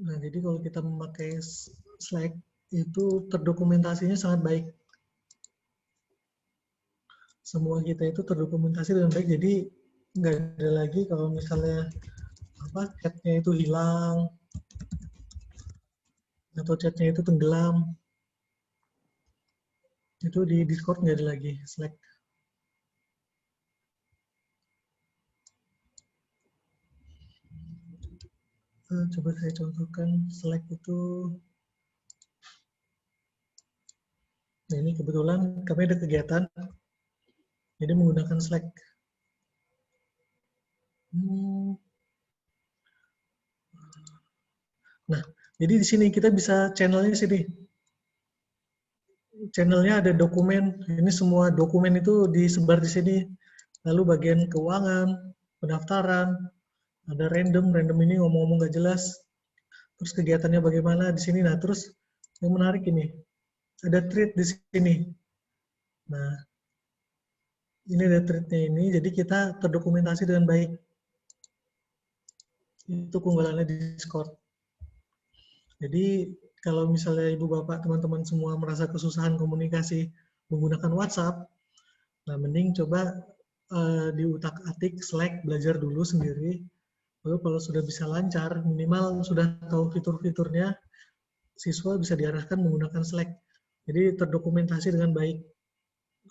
Nah, jadi kalau kita memakai Slack, itu terdokumentasinya sangat baik. Semua kita itu terdokumentasi dengan baik, jadi nggak ada lagi kalau misalnya chatnya itu hilang, atau chatnya itu tenggelam. Itu di Discord nggak ada lagi, Slack. Coba saya contohkan Slack itu. Nah, ini kebetulan kami ada kegiatan, jadi menggunakan Slack. Nah, jadi di sini kita bisa channelnya sini. Channelnya ada dokumen. Ini semua dokumen itu disebar di sini. Lalu bagian keuangan, pendaftaran, ada random ini ngomong-ngomong nggak jelas. Terus kegiatannya bagaimana di sini. Nah, terus yang menarik ini, ada thread di sini. Nah, ini ada thread-nya ini, jadi kita terdokumentasi dengan baik. Itu keunggulannya di Discord. Jadi kalau misalnya ibu bapak teman-teman semua merasa kesusahan komunikasi menggunakan WhatsApp, nah mending coba diutak-atik Slack, belajar dulu sendiri. Lalu kalau sudah bisa lancar, minimal sudah tahu fitur-fiturnya, siswa bisa diarahkan menggunakan Slack. Jadi terdokumentasi dengan baik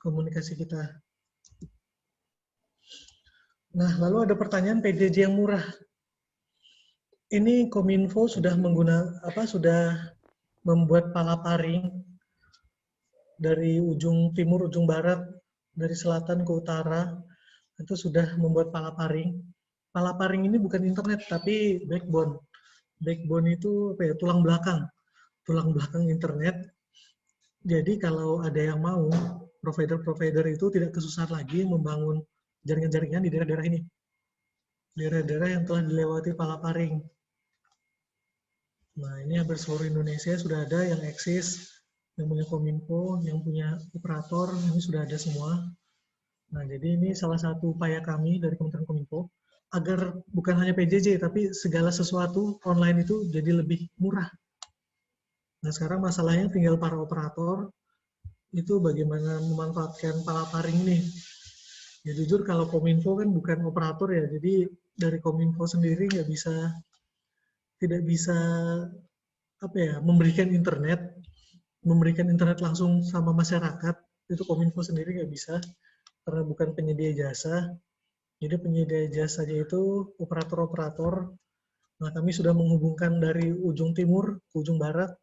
komunikasi kita. Nah, lalu ada pertanyaan PJJ yang murah. Ini Kominfo sudah sudah membuat palaparing dari ujung timur, ujung barat, dari selatan ke utara, itu sudah membuat palaparing. Palaparing ini bukan internet, tapi backbone. Backbone itu tulang belakang internet. Jadi kalau ada yang mau, provider-provider itu tidak kesusahan lagi membangun jaringan-jaringan di daerah-daerah ini. Daerah-daerah yang telah dilewati palaparing. Nah, ini hampir seluruh Indonesia sudah ada yang eksis, yang punya Kominfo, yang punya operator, ini sudah ada semua. Nah, jadi ini salah satu upaya kami dari Kementerian Kominfo agar bukan hanya PJJ, tapi segala sesuatu online itu jadi lebih murah. Nah, sekarang masalahnya tinggal para operator itu bagaimana memanfaatkan palaparing ini. Ya jujur kalau Kominfo kan bukan operator ya, jadi dari Kominfo sendiri tidak bisa apa ya, memberikan internet langsung sama masyarakat, itu Kominfo sendiri nggak bisa karena bukan penyedia jasa. Jadi penyedia jasanya itu operator-operator. Nah, kami sudah menghubungkan dari ujung timur ke ujung barat.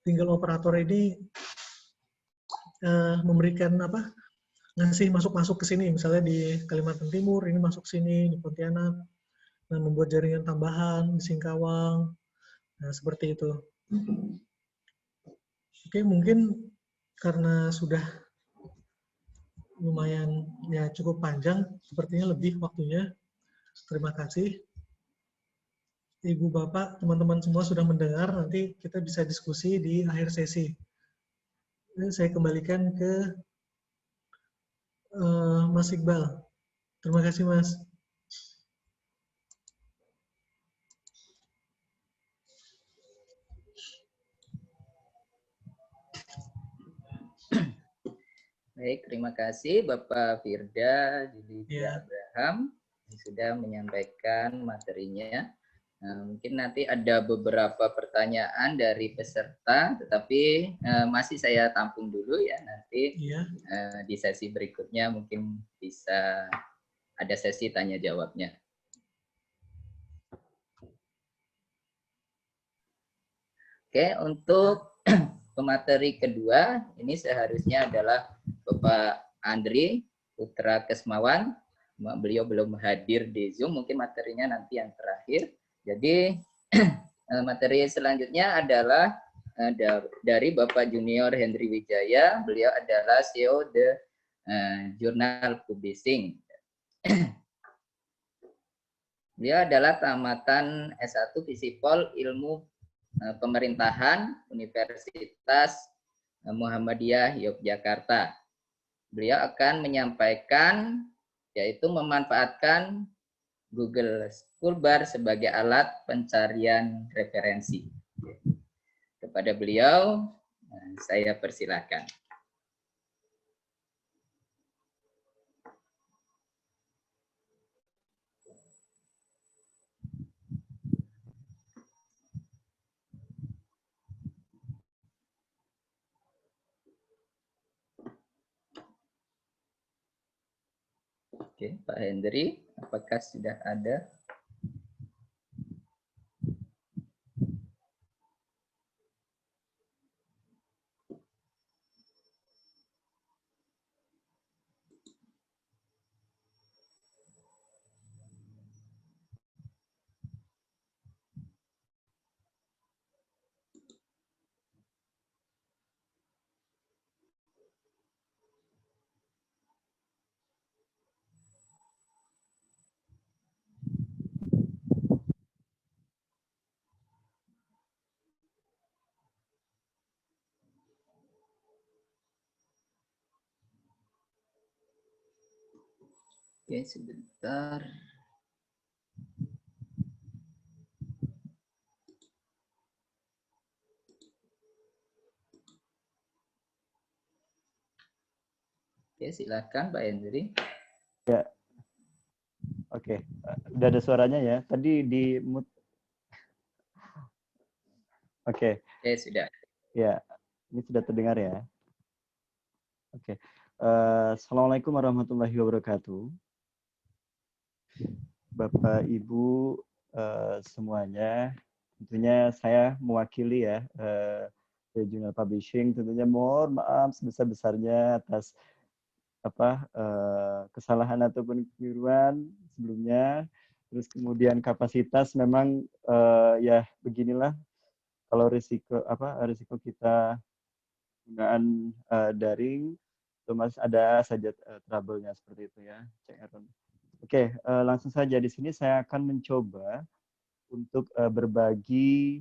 Tinggal operator ini memberikan apa? Ngasih masuk-masuk ke sini. Misalnya di Kalimantan Timur ini masuk sini, di Pontianak. Nah, membuat jaringan tambahan di Singkawang. Nah, seperti itu. Oke, mungkin karena sudah lumayan ya cukup panjang, sepertinya lebih waktunya. Terima kasih. Ibu, Bapak, teman-teman semua sudah mendengar, nanti kita bisa diskusi di akhir sesi. Ini saya kembalikan ke Mas Iqbal. Terima kasih, Mas. Baik, terima kasih Bapak Firda Julida Abraham yang sudah menyampaikan materinya. Nah, mungkin nanti ada beberapa pertanyaan dari peserta, tetapi masih saya tampung dulu ya, nanti di sesi berikutnya mungkin bisa ada sesi tanya jawabnya. Oke, untuk pemateri kedua, ini seharusnya adalah Bapak Andri Putra Kesmawan. Beliau belum hadir di Zoom, mungkin materinya nanti yang terakhir. Jadi materi selanjutnya adalah dari Bapak Junior Henry Wijaya. Beliau adalah CEO The Journal Publishing. Beliau adalah tamatan S1 Visipol Ilmu Pemerintahan Universitas Muhammadiyah Yogyakarta. Beliau akan menyampaikan yaitu memanfaatkan Google Schoolbar sebagai alat pencarian referensi. Kepada beliau, saya persilakan. Oke, Pak Hendri, apakah sudah ada? Oke, sebentar. Oke, silakan Pak Hendri. Ya. Oke, udah ada suaranya ya. Tadi di mute. Oke. Oke, sudah. Ya, ini sudah terdengar ya. Oke. Assalamualaikum warahmatullahi wabarakatuh. Bapak, Ibu, semuanya. Tentunya saya mewakili ya The Journal Publishing. Tentunya mohon maaf sebesar-besarnya atas kesalahan ataupun kekeliruan sebelumnya. Terus kemudian kapasitas memang ya beginilah kalau risiko kita penggunaan daring itu masih ada saja trouble-nya seperti itu ya. Oke, langsung saja di sini saya akan mencoba untuk berbagi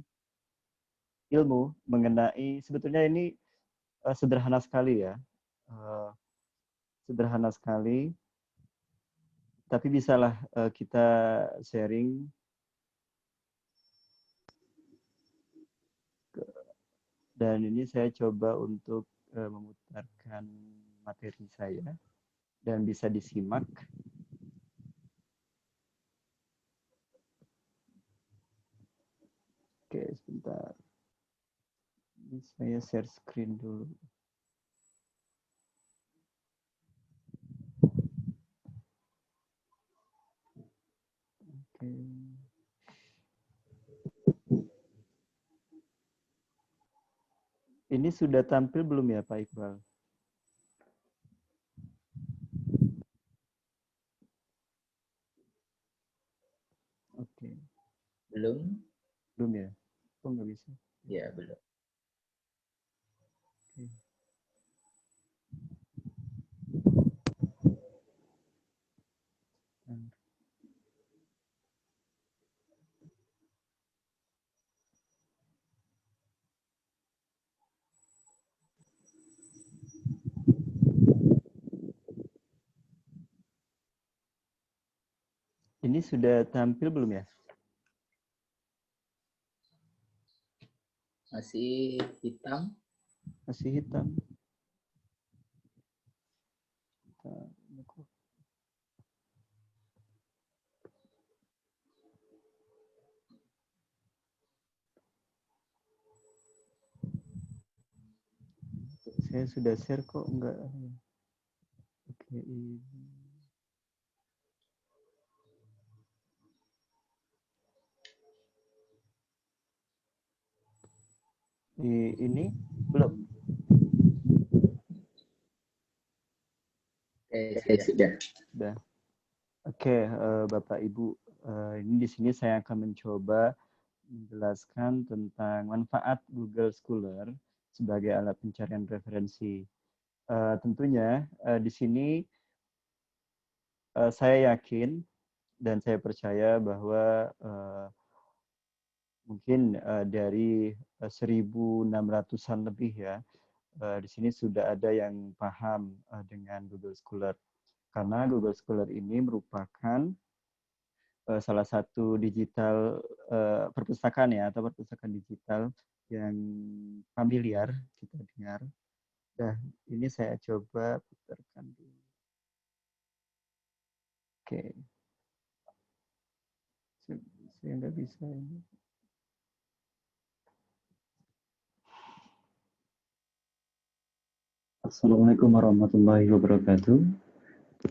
ilmu mengenai, sebetulnya ini sederhana sekali ya. sederhana sekali, tapi bisalah kita sharing. Dan ini saya coba untuk memutarkan materi saya dan bisa disimak. Oke, sebentar. Ini saya share screen dulu. Oke. Ini sudah tampil belum ya Pak Iqbal? Oke. Belum? Belum ya? Kok nggak bisa? Ya, belum. Oke. Ini sudah tampil belum ya? Masih hitam. Masih hitam. Saya sudah share kok enggak. Oke, ini belum. Sudah. Sudah. Oke, Bapak Ibu, ini di sini saya akan mencoba menjelaskan tentang manfaat Google Scholar sebagai alat pencarian referensi. Tentunya di sini saya yakin dan saya percaya bahwa mungkin dari 1.600-an lebih ya, di sini sudah ada yang paham dengan Google Scholar. Karena Google Scholar ini merupakan salah satu digital perpustakaan ya, atau perpustakaan digital yang familiar kita dengar. Nah, ini saya coba putarkan dulu. Oke. Saya nggak bisa ini. Assalamualaikum warahmatullahi wabarakatuh.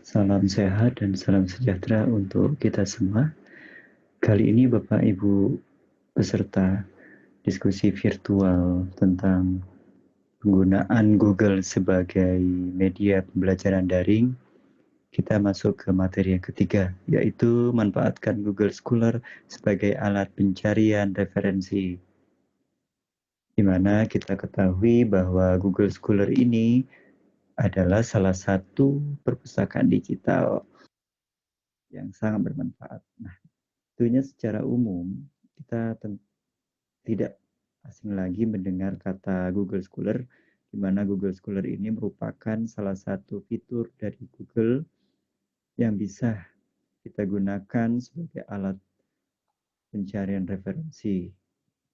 Salam sehat dan salam sejahtera untuk kita semua. Kali ini Bapak Ibu peserta diskusi virtual tentang penggunaan Google sebagai media pembelajaran daring, kita masuk ke materi yang ketiga, yaitu manfaatkan Google Scholar sebagai alat pencarian referensi. Di mana kita ketahui bahwa Google Scholar ini adalah salah satu perpustakaan digital yang sangat bermanfaat. Nah, tentunya secara umum kita tidak asing lagi mendengar kata Google Scholar, di mana Google Scholar ini merupakan salah satu fitur dari Google yang bisa kita gunakan sebagai alat pencarian referensi,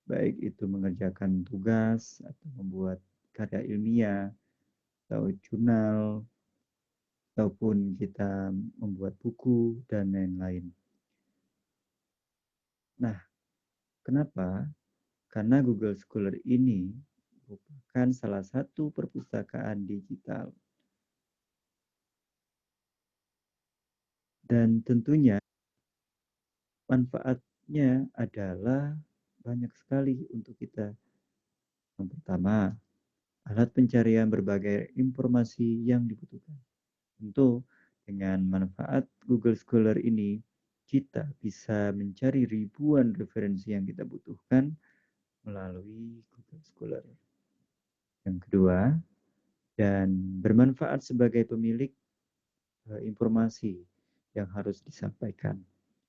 baik itu mengerjakan tugas atau membuat karya ilmiah atau jurnal, ataupun kita membuat buku dan lain-lain. Nah, kenapa? Karena Google Scholar ini merupakan salah satu perpustakaan digital. Dan tentunya manfaatnya adalah banyak sekali untuk kita. Yang pertama, alat pencarian berbagai informasi yang dibutuhkan. Tentu dengan manfaat Google Scholar ini, kita bisa mencari ribuan referensi yang kita butuhkan melalui Google Scholar. Yang kedua, dan bermanfaat sebagai pemilik informasi yang harus disampaikan.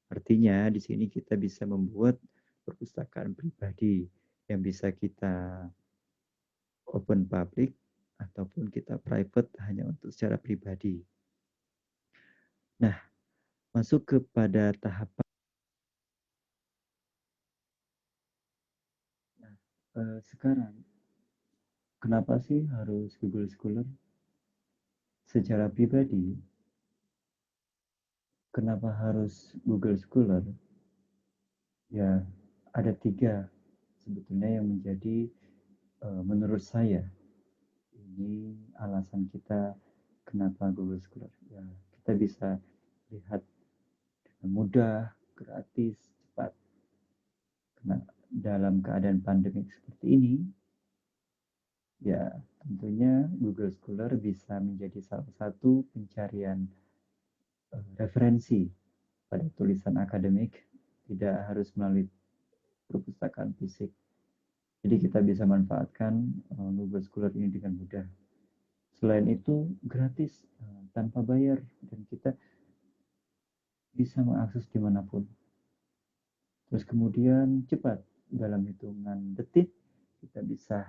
Artinya di sini kita bisa membuat perpustakaan pribadi yang bisa kita open public ataupun kita private hanya untuk secara pribadi. Nah, masuk kepada tahapan. Nah, sekarang kenapa sih harus Google Scholar? Secara pribadi, kenapa harus Google Scholar? Ya, ada 3 sebetulnya yang menjadi menurut saya ini alasan kita kenapa Google Scholar. Ya, kita bisa lihat dengan mudah, gratis, cepat. Karena dalam keadaan pandemik seperti ini, ya tentunya Google Scholar bisa menjadi salah satu pencarian referensi pada tulisan akademik, tidak harus melalui perpustakaan fisik. Jadi kita bisa manfaatkan Google Scholar ini dengan mudah. Selain itu gratis, tanpa bayar, dan kita bisa mengakses dimanapun. Terus kemudian cepat, dalam hitungan detik kita bisa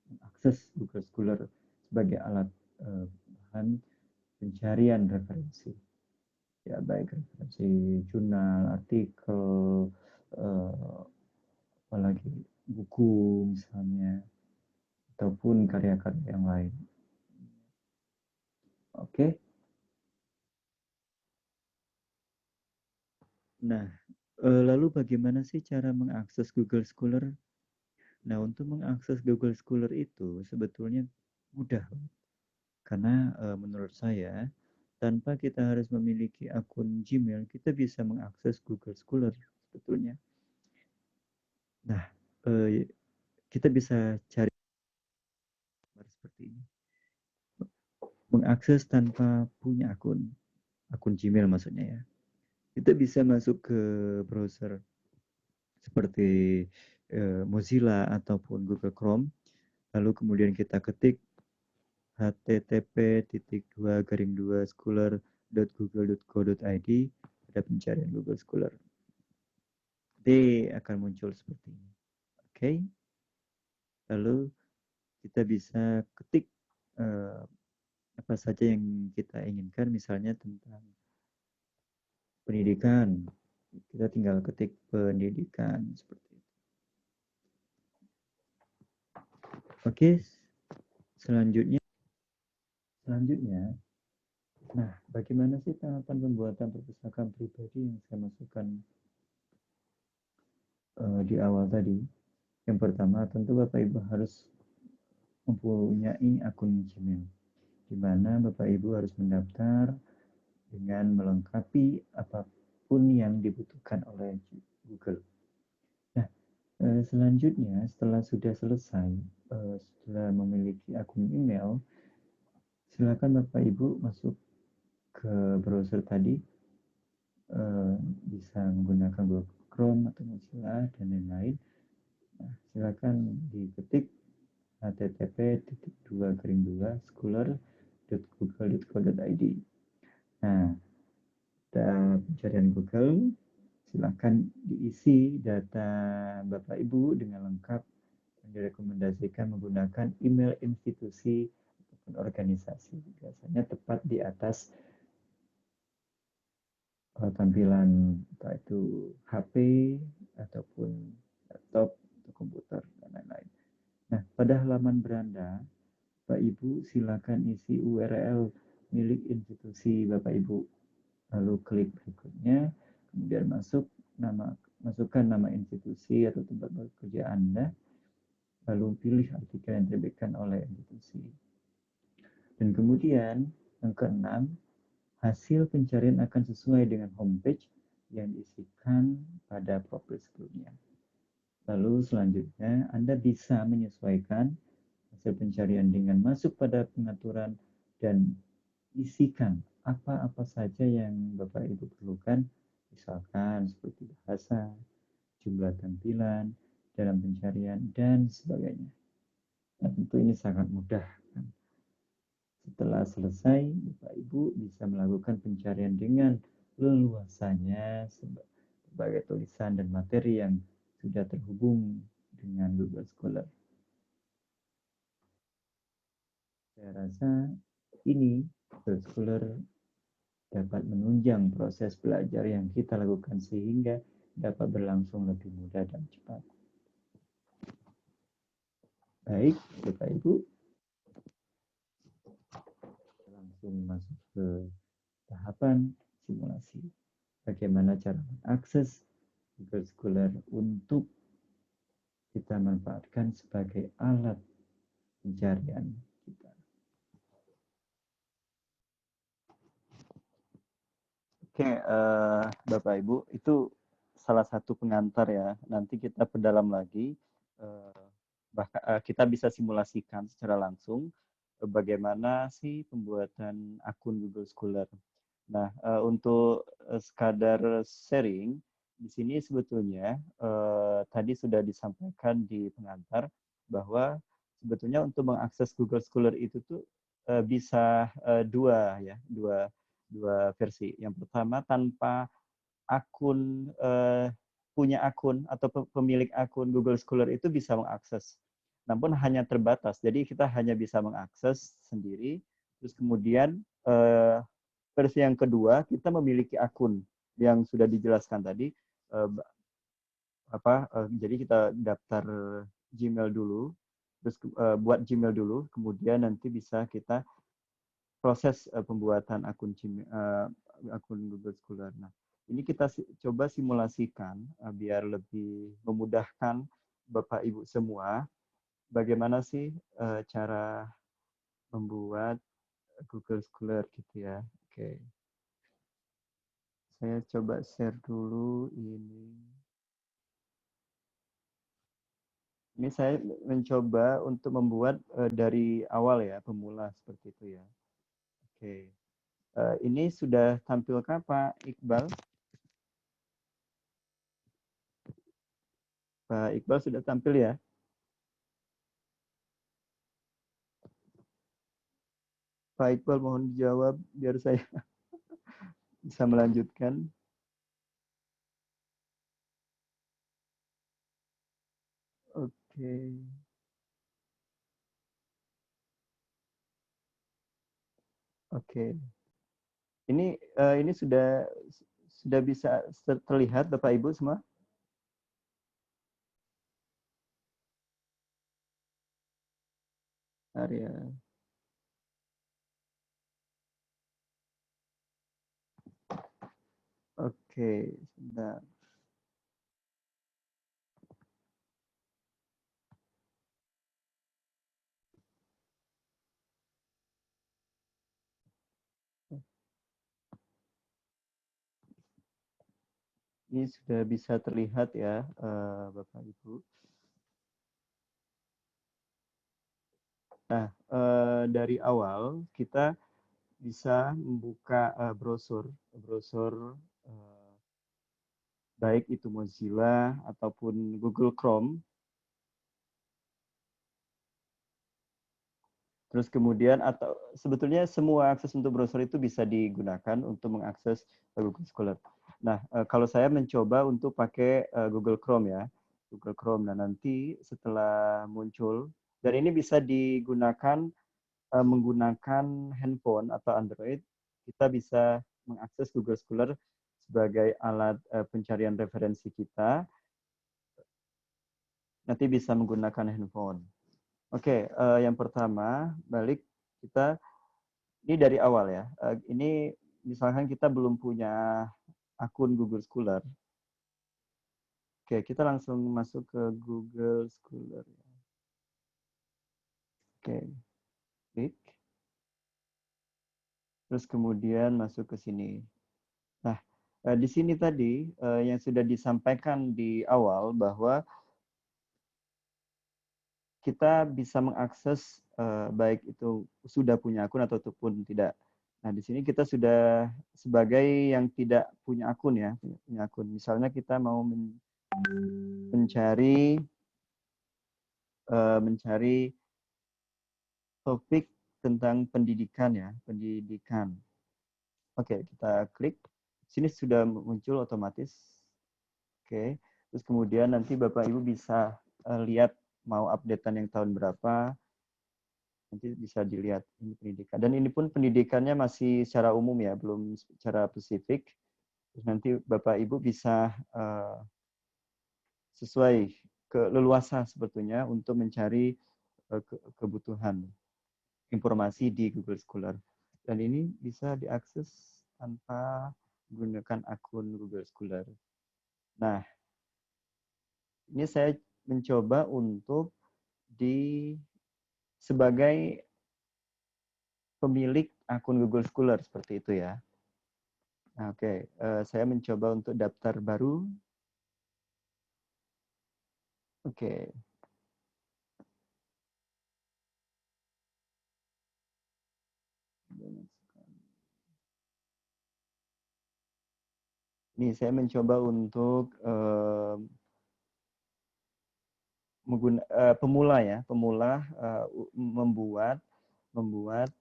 mengakses Google Scholar sebagai alat bahan pencarian referensi. Ya, baik referensi jurnal, artikel, apalagi buku misalnya, ataupun karya-karya yang lain. Oke. Nah, lalu bagaimana sih cara mengakses Google Scholar? Nah, untuk mengakses Google Scholar itu sebetulnya mudah. Karena menurut saya, tanpa kita harus memiliki akun Gmail, kita bisa mengakses Google Scholar sebetulnya. Nah, kita bisa cari seperti ini. Mengakses tanpa punya akun Gmail maksudnya ya. Kita bisa masuk ke browser seperti Mozilla ataupun Google Chrome, lalu kemudian kita ketik http://scholar.google.co.id, ada pencarian Google Scholar. Nanti akan muncul seperti ini. Oke. Lalu kita bisa ketik apa saja yang kita inginkan, misalnya tentang pendidikan. Kita tinggal ketik pendidikan seperti itu. Oke. Selanjutnya, nah, bagaimana sih tahapan pembuatan perpustakaan pribadi yang saya masukkan di awal tadi? Yang pertama, tentu Bapak Ibu harus mempunyai akun Gmail, di mana Bapak Ibu harus mendaftar dengan melengkapi apapun yang dibutuhkan oleh Google. Nah, selanjutnya setelah sudah selesai, setelah memiliki akun email, silakan Bapak Ibu masuk ke browser tadi, bisa menggunakan Google Chrome atau Mozilla dan lain-lain. Nah, silakan diketik http://scholar.google.co.id. Nah, data pencarian Google, silakan diisi data Bapak Ibu dengan lengkap, dan direkomendasikan menggunakan email institusi ataupun organisasi. Biasanya tepat di atas tampilan entah itu HP ataupun laptop atau komputer dan lain-lain. Nah, pada halaman beranda, Bapak Ibu silakan isi URL milik institusi Bapak Ibu. Lalu klik berikutnya, kemudian masukkan nama institusi atau tempat bekerja Anda, lalu pilih artikel yang diterbitkan oleh institusi. Dan kemudian yang keenam, hasil pencarian akan sesuai dengan homepage yang diisikan pada profil sebelumnya. Lalu selanjutnya, Anda bisa menyesuaikan hasil pencarian dengan masuk pada pengaturan dan isikan apa-apa saja yang Bapak Ibu perlukan, misalkan seperti bahasa, jumlah tampilan, dalam pencarian, dan sebagainya. Nah, tentu ini sangat mudah. Setelah selesai, Bapak Ibu bisa melakukan pencarian dengan leluasanya sebagai tulisan dan materi yang sudah terhubung dengan Google Scholar. Saya rasa ini Google Scholar dapat menunjang proses belajar yang kita lakukan sehingga dapat berlangsung lebih mudah dan cepat. Baik, Bapak Ibu, langsung masuk ke tahapan simulasi. Bagaimana cara mengakses Google Scholar untuk kita manfaatkan sebagai alat pencarian kita. Oke, Bapak Ibu, itu salah satu pengantar ya. Nanti kita perdalam lagi. Bahkan kita bisa simulasikan secara langsung bagaimana sih pembuatan akun Google Scholar. Nah, untuk sekadar sharing, di sini sebetulnya tadi sudah disampaikan di pengantar bahwa sebetulnya untuk mengakses Google Scholar itu tuh bisa dua versi. Yang pertama tanpa akun punya akun atau pemilik akun Google Scholar itu bisa mengakses, namun hanya terbatas. Jadi kita hanya bisa mengakses sendiri. Terus kemudian versi yang kedua kita memiliki akun yang sudah dijelaskan tadi. Jadi kita daftar Gmail dulu, terus buat Gmail dulu, kemudian nanti bisa kita proses pembuatan akun Google Scholar. Nah, ini kita coba simulasikan biar lebih memudahkan Bapak Ibu semua. Bagaimana sih cara membuat Google Scholar gitu ya. Oke. Saya coba share dulu ini. Ini saya mencoba untuk membuat dari awal ya, pemula seperti itu ya. Oke. Ini sudah tampilkah Pak Iqbal? Pak Iqbal sudah tampil ya? Pak Iqbal mohon dijawab biar saya bisa melanjutkan. Oke. Oke. Ini sudah bisa terlihat Bapak Ibu semua? Area. Oke, sebentar. Ini sudah bisa terlihat ya, Bapak Ibu. Nah, dari awal kita bisa membuka brosur baik itu Mozilla ataupun Google Chrome. Terus kemudian atau sebetulnya semua akses untuk browser itu bisa digunakan untuk mengakses Google Scholar. Nah, kalau saya mencoba untuk pakai Google Chrome ya, Google Chrome. Nah, nanti setelah muncul, dan ini bisa digunakan menggunakan handphone atau Android, kita bisa mengakses Google Scholar sebagai alat pencarian referensi kita. Nanti bisa menggunakan handphone. Oke, yang pertama balik kita ini dari awal ya. Ini misalkan kita belum punya akun Google Scholar. Oke, kita langsung masuk ke Google Scholar. Oke, klik. Terus kemudian masuk ke sini. Nah, di sini tadi yang sudah disampaikan di awal bahwa kita bisa mengakses baik itu sudah punya akun ataupun tidak. Nah, di sini kita sudah sebagai yang tidak punya akun ya, punya akun. Misalnya kita mau mencari topik tentang pendidikan ya, pendidikan. Oke, kita klik. Sini sudah muncul otomatis. Oke, terus kemudian nanti Bapak Ibu bisa lihat mau updatean yang tahun berapa. Nanti bisa dilihat ini pendidikan. Dan ini pun pendidikannya masih secara umum ya, belum secara spesifik. Terus nanti Bapak Ibu bisa sesuai leluasa sebetulnya untuk mencari kebutuhan informasi di Google Scholar. Dan ini bisa diakses tanpa menggunakan akun Google Scholar. Nah, ini saya mencoba untuk sebagai pemilik akun Google Scholar seperti itu ya. Nah, oke, saya mencoba untuk daftar baru. Oke. Ini saya mencoba untuk pemula ya, membuat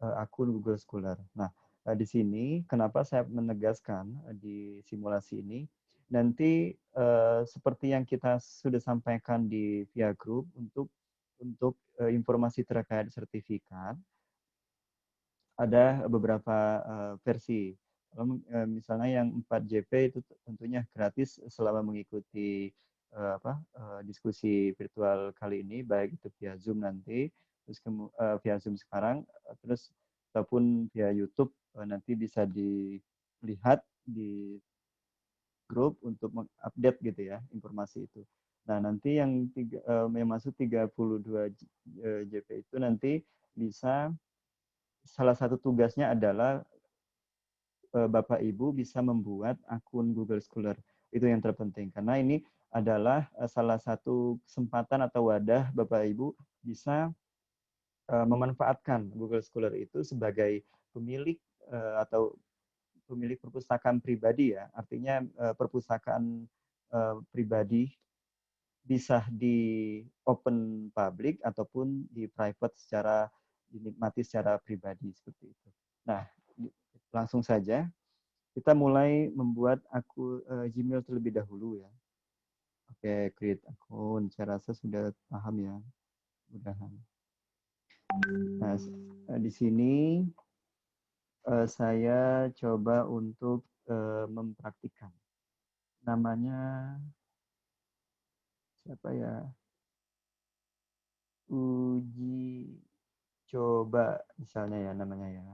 akun Google Scholar. Nah, di sini kenapa saya menegaskan di simulasi ini, nanti seperti yang kita sudah sampaikan di via grup untuk informasi terkait sertifikat, ada beberapa versi. Misalnya yang 4JP itu tentunya gratis selama mengikuti diskusi virtual kali ini, baik itu via Zoom nanti, terus via Zoom sekarang, terus ataupun via YouTube nanti bisa dilihat di grup untuk mengupdate gitu ya informasi itu. Nah, nanti yang masuk 32 JP itu nanti bisa, salah satu tugasnya adalah Bapak Ibu bisa membuat akun Google Scholar. Itu yang terpenting karena ini adalah salah satu kesempatan atau wadah Bapak Ibu bisa memanfaatkan Google Scholar itu sebagai pemilik atau pemilik perpustakaan pribadi ya. Artinya perpustakaan pribadi bisa di open public ataupun di private secara dinikmati secara pribadi seperti itu. Nah, langsung saja kita mulai membuat Gmail terlebih dahulu ya. Oke, create akun. Saya rasa sudah paham ya. Mudahan. Nah, di sini saya coba untuk mempraktikkan. Namanya siapa ya? Uji coba misalnya ya namanya ya.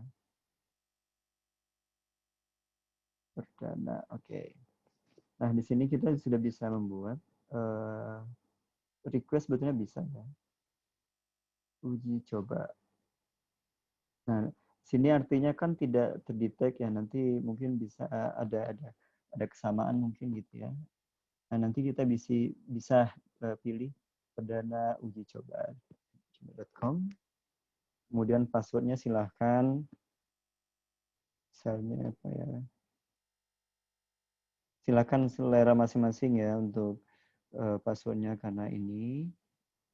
Perdana, oke. Nah, di sini kita sudah bisa membuat request sebetulnya bisa ya. Uji coba. Nah, sini artinya kan tidak terdetek ya, nanti mungkin bisa ada kesamaan mungkin gitu ya. Nah, nanti kita bisa pilih perdana uji coba .com. Kemudian passwordnya silahkan misalnya apa ya, silakan selera masing-masing ya untuk passwordnya karena ini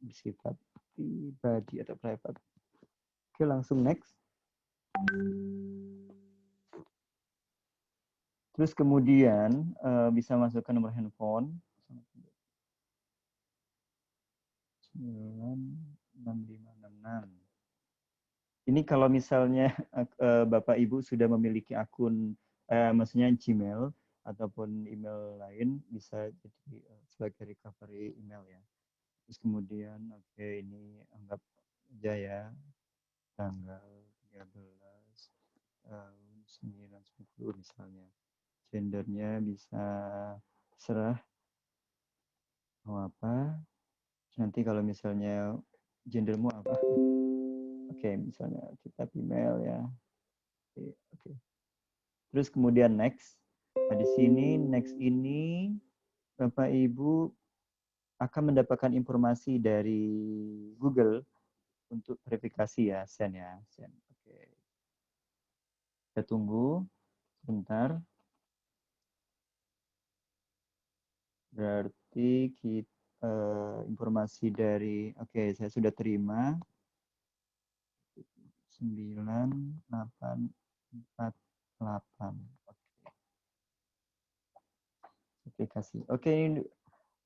bersifat pribadi atau private. Oke, langsung next. Terus kemudian bisa masukkan nomor handphone 96566. Ini kalau misalnya Bapak Ibu sudah memiliki akun, maksudnya Gmail ataupun email lain, bisa jadi sebagai recovery email ya. Terus kemudian, oke, ini anggap aja ya, tanggal 13 tahun 1990 misalnya. Gendernya bisa serah mau apa. Nanti kalau misalnya gendermu apa? Oke, misalnya kita female ya. Oke. Terus kemudian next. Nah, di sini next ini Bapak Ibu akan mendapatkan informasi dari Google untuk verifikasi ya, send ya, send. Oke. Kita tunggu sebentar. Berarti kita informasi dari, oke, saya sudah terima 9848. Aplikasi. Oke, ini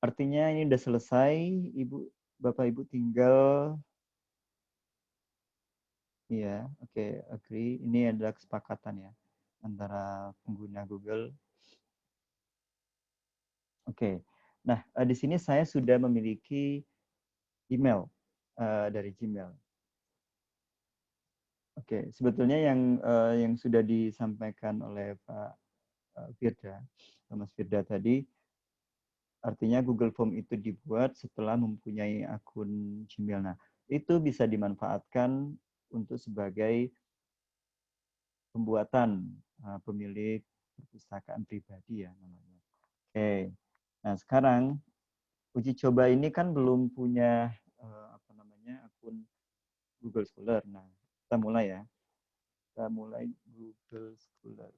artinya ini udah selesai, Bapak Ibu tinggal Iya, oke, agree. Ini adalah kesepakatan ya antara pengguna Google. Oke. Nah, di sini saya sudah memiliki email dari Gmail. Oke, sebetulnya yang sudah disampaikan oleh Pak Firda, Mas Firda tadi, artinya Google Form itu dibuat setelah mempunyai akun Gmail. Nah, itu bisa dimanfaatkan untuk sebagai pembuatan pemilik perpustakaan pribadi ya namanya. Oke. Nah, sekarang uji coba ini kan belum punya akun Google Scholar. Nah, kita mulai ya. Kita mulai Google Scholar.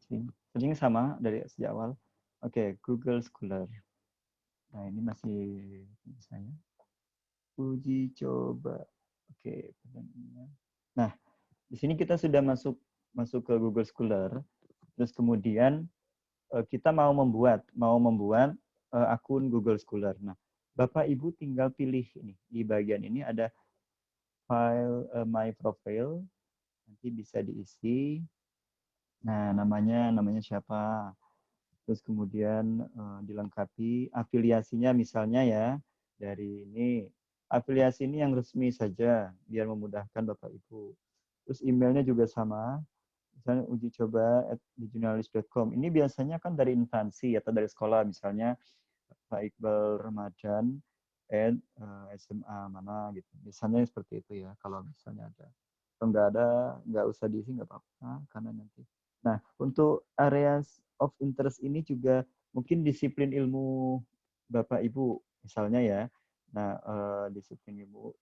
Searching sama dari sejak awal. Oke, Google Scholar. Nah, ini masih saya. Uji coba. Oke, nah, di sini kita sudah masuk ke Google Scholar. Terus kemudian kita mau membuat akun Google Scholar. Nah, Bapak Ibu tinggal pilih ini. Di bagian ini ada file My Profile. Nanti bisa diisi. Nah, namanya siapa? Terus kemudian dilengkapi afiliasinya misalnya ya dari ini. Afiliasi ini yang resmi saja biar memudahkan Bapak Ibu. Terus emailnya juga sama. Misalnya uji coba @dijurnalis.com. Ini biasanya kan dari instansi atau dari sekolah, misalnya Pak Iqbal Ramadan SMA mana gitu. Misalnya seperti itu ya, kalau misalnya ada. Kalau nggak ada, nggak usah diisi, nggak apa-apa, karena nanti. Nah, untuk areas of interest ini juga mungkin disiplin ilmu Bapak Ibu, misalnya ya. Nah, disiplin ilmu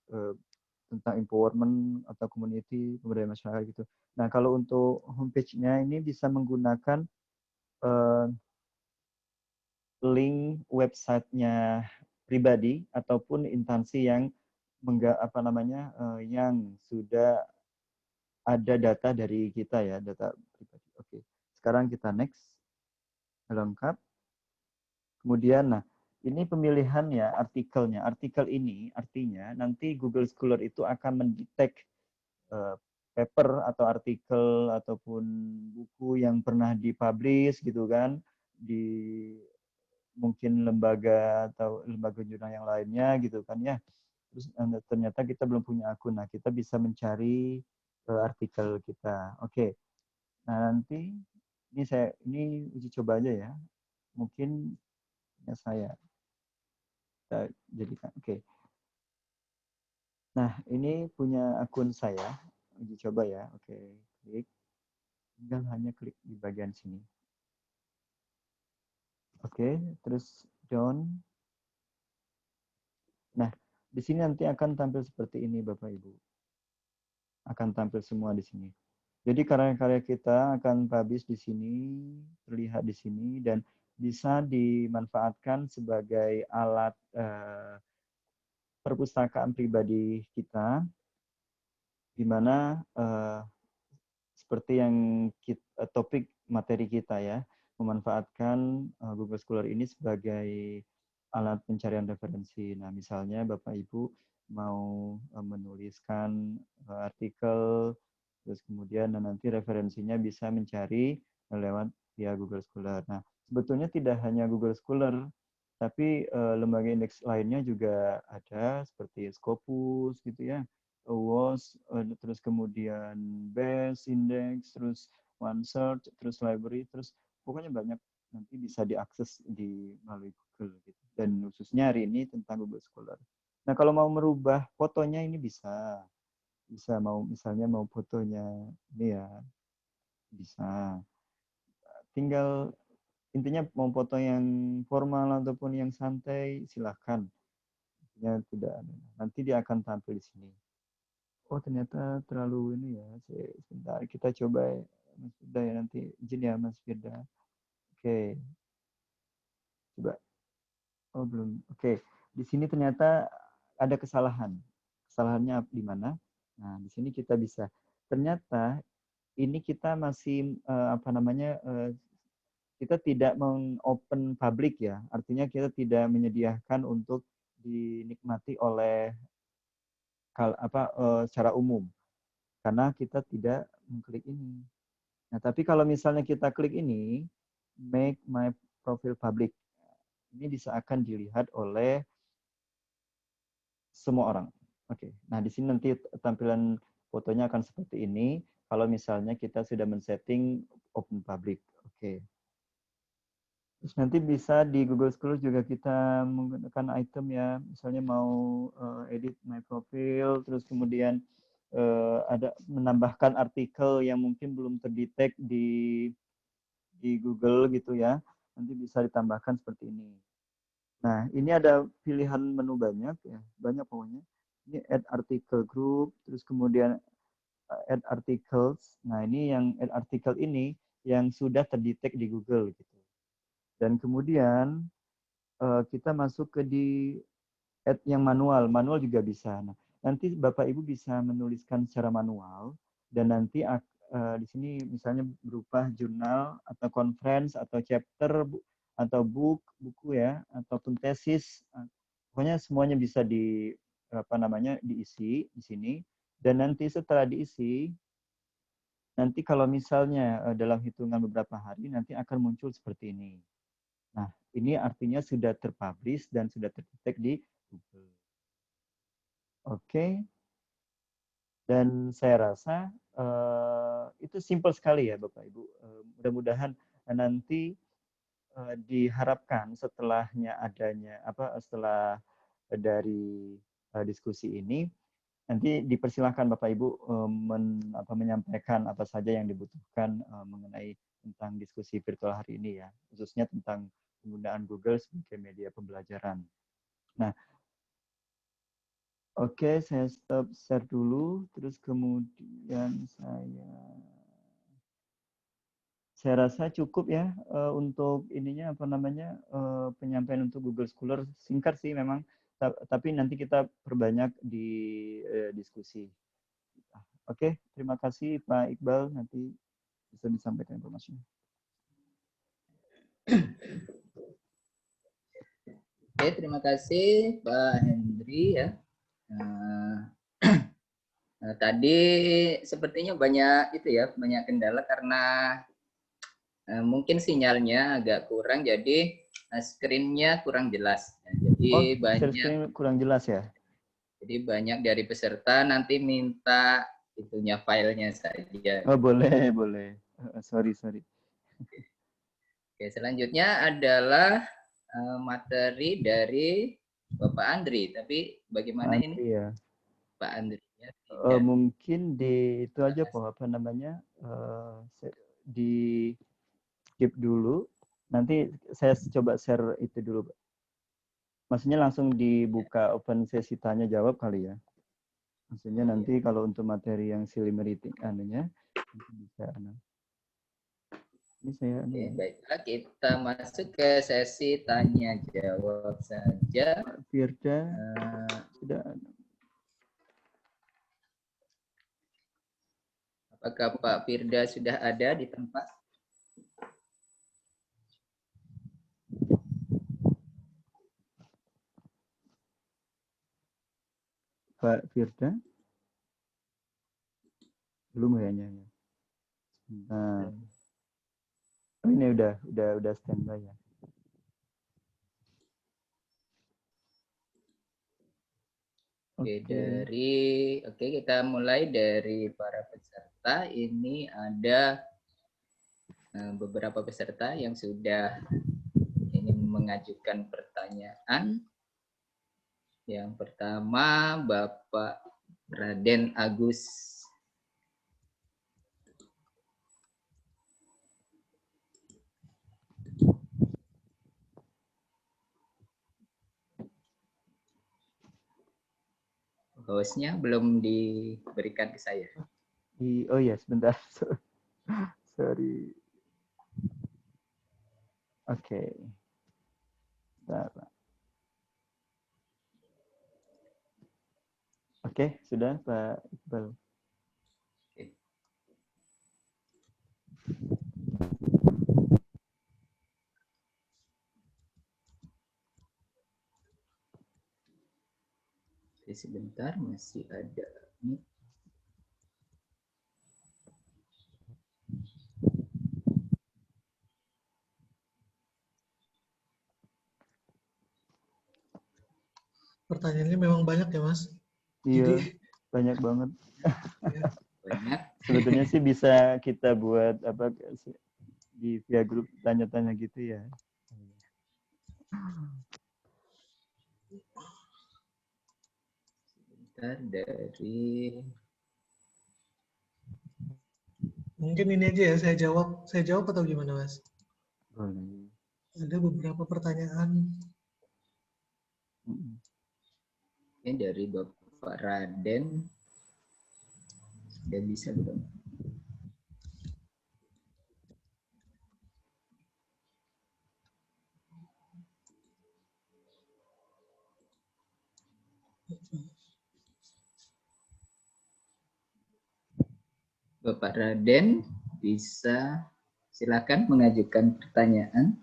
tentang empowerment atau community, pemberdayaan masyarakat gitu. Nah, kalau untuk homepage-nya ini bisa menggunakan link websitenya pribadi ataupun instansi yang yang sudah ada data dari kita ya, data pribadi. Oke. Sekarang kita next. Lengkap. Kemudian, nah, ini pemilihan ya artikelnya. Artikel ini artinya nanti Google Scholar itu akan mendetek paper atau artikel ataupun buku yang pernah dipublish gitu kan di mungkin lembaga atau lembaga jurnal yang lainnya gitu kan ya. Terus ternyata kita belum punya akun. Nah, kita bisa mencari artikel kita. Oke. Nah, nanti ini uji coba aja ya. Mungkin ya saya kita jadikan. Oke. Nah, ini punya akun saya. Uji coba ya. Oke, klik. Tinggal hanya klik di bagian sini. Oke, terus down. Nah, di sini nanti akan tampil seperti ini Bapak Ibu. Akan tampil semua di sini. Jadi karya-karya kita akan publish di sini, terlihat di sini, dan bisa dimanfaatkan sebagai alat perpustakaan pribadi kita, di mana seperti yang topik materi kita ya, memanfaatkan Google Scholar ini sebagai alat pencarian referensi. Nah, misalnya Bapak Ibu mau menuliskan artikel, terus kemudian nanti referensinya bisa mencari lewat via Google Scholar. Nah, sebetulnya tidak hanya Google Scholar, tapi lembaga indeks lainnya juga ada seperti Scopus gitu ya, WOS, terus kemudian Best Index, terus OneSearch, terus Library, terus pokoknya banyak, nanti bisa diakses melalui Google gitu. Dan khususnya hari ini tentang Google Scholar. Nah, kalau mau merubah fotonya ini bisa mau misalnya mau fotonya ini ya, bisa. Tinggal intinya mau foto yang formal ataupun yang santai silahkan. Intinya tidak ada. Nanti dia akan tampil di sini. Oh, ternyata terlalu ini ya. Sebentar kita coba Mas Firda ya, nanti izin ya Mas Firda. Oke. Coba. Oh, belum. Oke. Di sini ternyata ada kesalahan. Kesalahannya di mana? Nah, di sini kita bisa. Ternyata ini kita masih kita tidak meng-open public ya. Artinya kita tidak menyediakan untuk dinikmati oleh secara umum karena kita tidak mengklik ini. Nah, tapi kalau misalnya kita klik ini, make my profile public, ini bisa akan dilihat oleh semua orang. Oke, nah di sini nanti tampilan fotonya akan seperti ini. Kalau misalnya kita sudah men-setting open public, oke. Terus nanti bisa di Google Scholar juga kita menggunakan item ya, misalnya mau edit my profile, terus kemudian ada menambahkan artikel yang mungkin belum terdetek di Google gitu ya, nanti bisa ditambahkan seperti ini. Nah, ini ada pilihan menu banyak ya, banyak pokoknya. Ini add article group, terus kemudian add articles. Nah, ini yang add article ini yang sudah terdetek di Google gitu. Dan kemudian kita masuk ke di add yang manual juga bisa. Nah, nanti Bapak Ibu bisa menuliskan secara manual dan nanti di sini misalnya berupa jurnal atau conference atau chapter atau buku ya ataupun tesis. Pokoknya semuanya bisa diisi di sini dan nanti setelah diisi nanti kalau misalnya dalam hitungan beberapa hari nanti akan muncul seperti ini. Nah, ini artinya sudah terpublish dan sudah terdetek di Google. Oke. Dan saya rasa itu simple sekali ya Bapak Ibu. Mudah-mudahan nanti diharapkan setelah dari diskusi ini nanti dipersilahkan Bapak Ibu menyampaikan apa saja yang dibutuhkan mengenai tentang diskusi virtual hari ini ya, khususnya tentang penggunaan Google sebagai media pembelajaran. Nah, oke, saya stop share dulu, terus kemudian saya rasa cukup ya untuk ininya penyampaian untuk Google Scholar, singkat sih memang, tapi nanti kita perbanyak di diskusi. Oke, terima kasih Pak Iqbal, nanti bisa disampaikan informasinya. Oke, terima kasih Pak Hendri ya. Tadi sepertinya banyak kendala karena mungkin sinyalnya agak kurang, jadi screen-nya kurang jelas. Jadi screen kurang jelas ya. Jadi banyak dari peserta nanti minta filenya saja. Oh boleh. Sorry. Oke, selanjutnya adalah materi dari Bapak Andri. Tapi bagaimana Andri, ini? Ya. Pak Andri. Ya, mungkin di itu aja di skip dulu. Nanti saya coba share itu dulu. Maksudnya langsung dibuka open sesi tanya jawab kali ya. Maksudnya nanti kalau untuk materi yang silly meeting bisa. Ini saya. Oke, baiklah kita masuk ke sesi tanya jawab saja. Firda sudah. Apakah Pak Firda sudah ada di tempat? Pak Firda? Belum kayaknya. Nah. Oh, ini udah standby ya. Oke, kita mulai dari para peserta. Ini ada beberapa peserta yang sudah ingin mengajukan pertanyaan. Yang pertama Bapak Raden Agus. Hostnya belum diberikan ke saya. Oh ya, sebentar. Sorry. Oke. Oke, sudah Pak Iqbal. Oke, sebentar, masih ada. Ini. Pertanyaannya memang banyak ya, Mas. Iya, Jadi, banyak banget. ya. Banyak. Sebetulnya sih bisa kita buat apa di via grup tanya-tanya gitu ya. Sebentar, dari Mungkin ini aja ya, saya jawab. Saya jawab atau gimana, Mas? Boleh. Ada beberapa pertanyaan. ini dari Bapak Raden. Sudah bisa belum? Bapak Raden, bisa silakan mengajukan pertanyaan.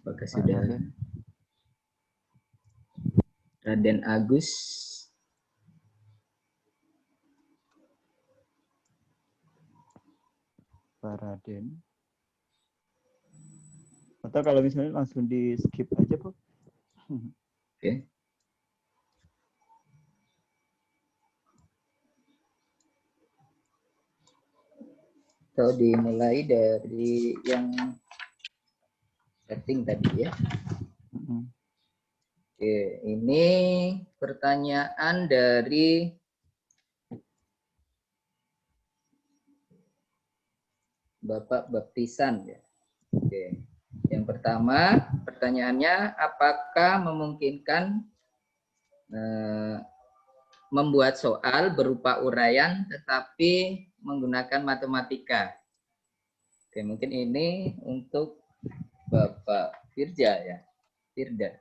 Apakah sudah? Raden Agus. Pak Raden. Atau kalau misalnya langsung di skip aja, Pak. Oke. Atau dimulai dari yang setting tadi ya. Oke, ini pertanyaan dari Bapak Baptisan ya. Oke. Yang pertama, pertanyaannya apakah memungkinkan membuat soal berupa uraian tetapi menggunakan matematika? Oke, mungkin ini untuk Bapak Firja ya. Firda.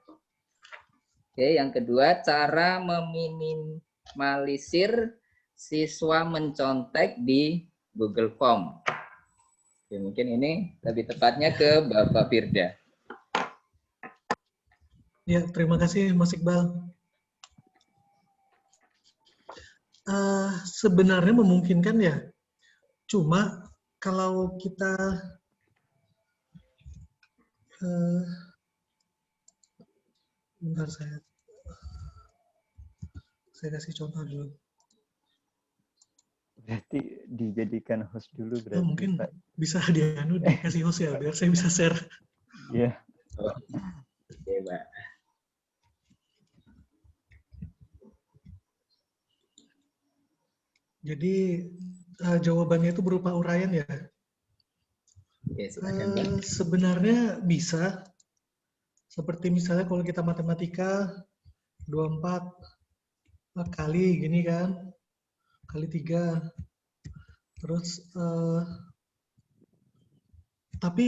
Oke, yang kedua, cara meminimalisir siswa mencontek di Google Form. Oke, mungkin ini lebih tepatnya ke Bapak Firda. Ya, terima kasih Mas Iqbal. Sebenarnya memungkinkan ya. Cuma kalau kita bentar saya kasih contoh dulu. Berarti dijadikan host dulu berarti. Mungkin Pak. Bisa dikasih host ya biar saya bisa share. Iya. Oke, Pak. Jadi jawabannya itu berupa uraian ya. Oke, silakan. Sebenarnya bisa. Seperti misalnya kalau kita matematika 24 kali gini kan. Kali 3. Terus tapi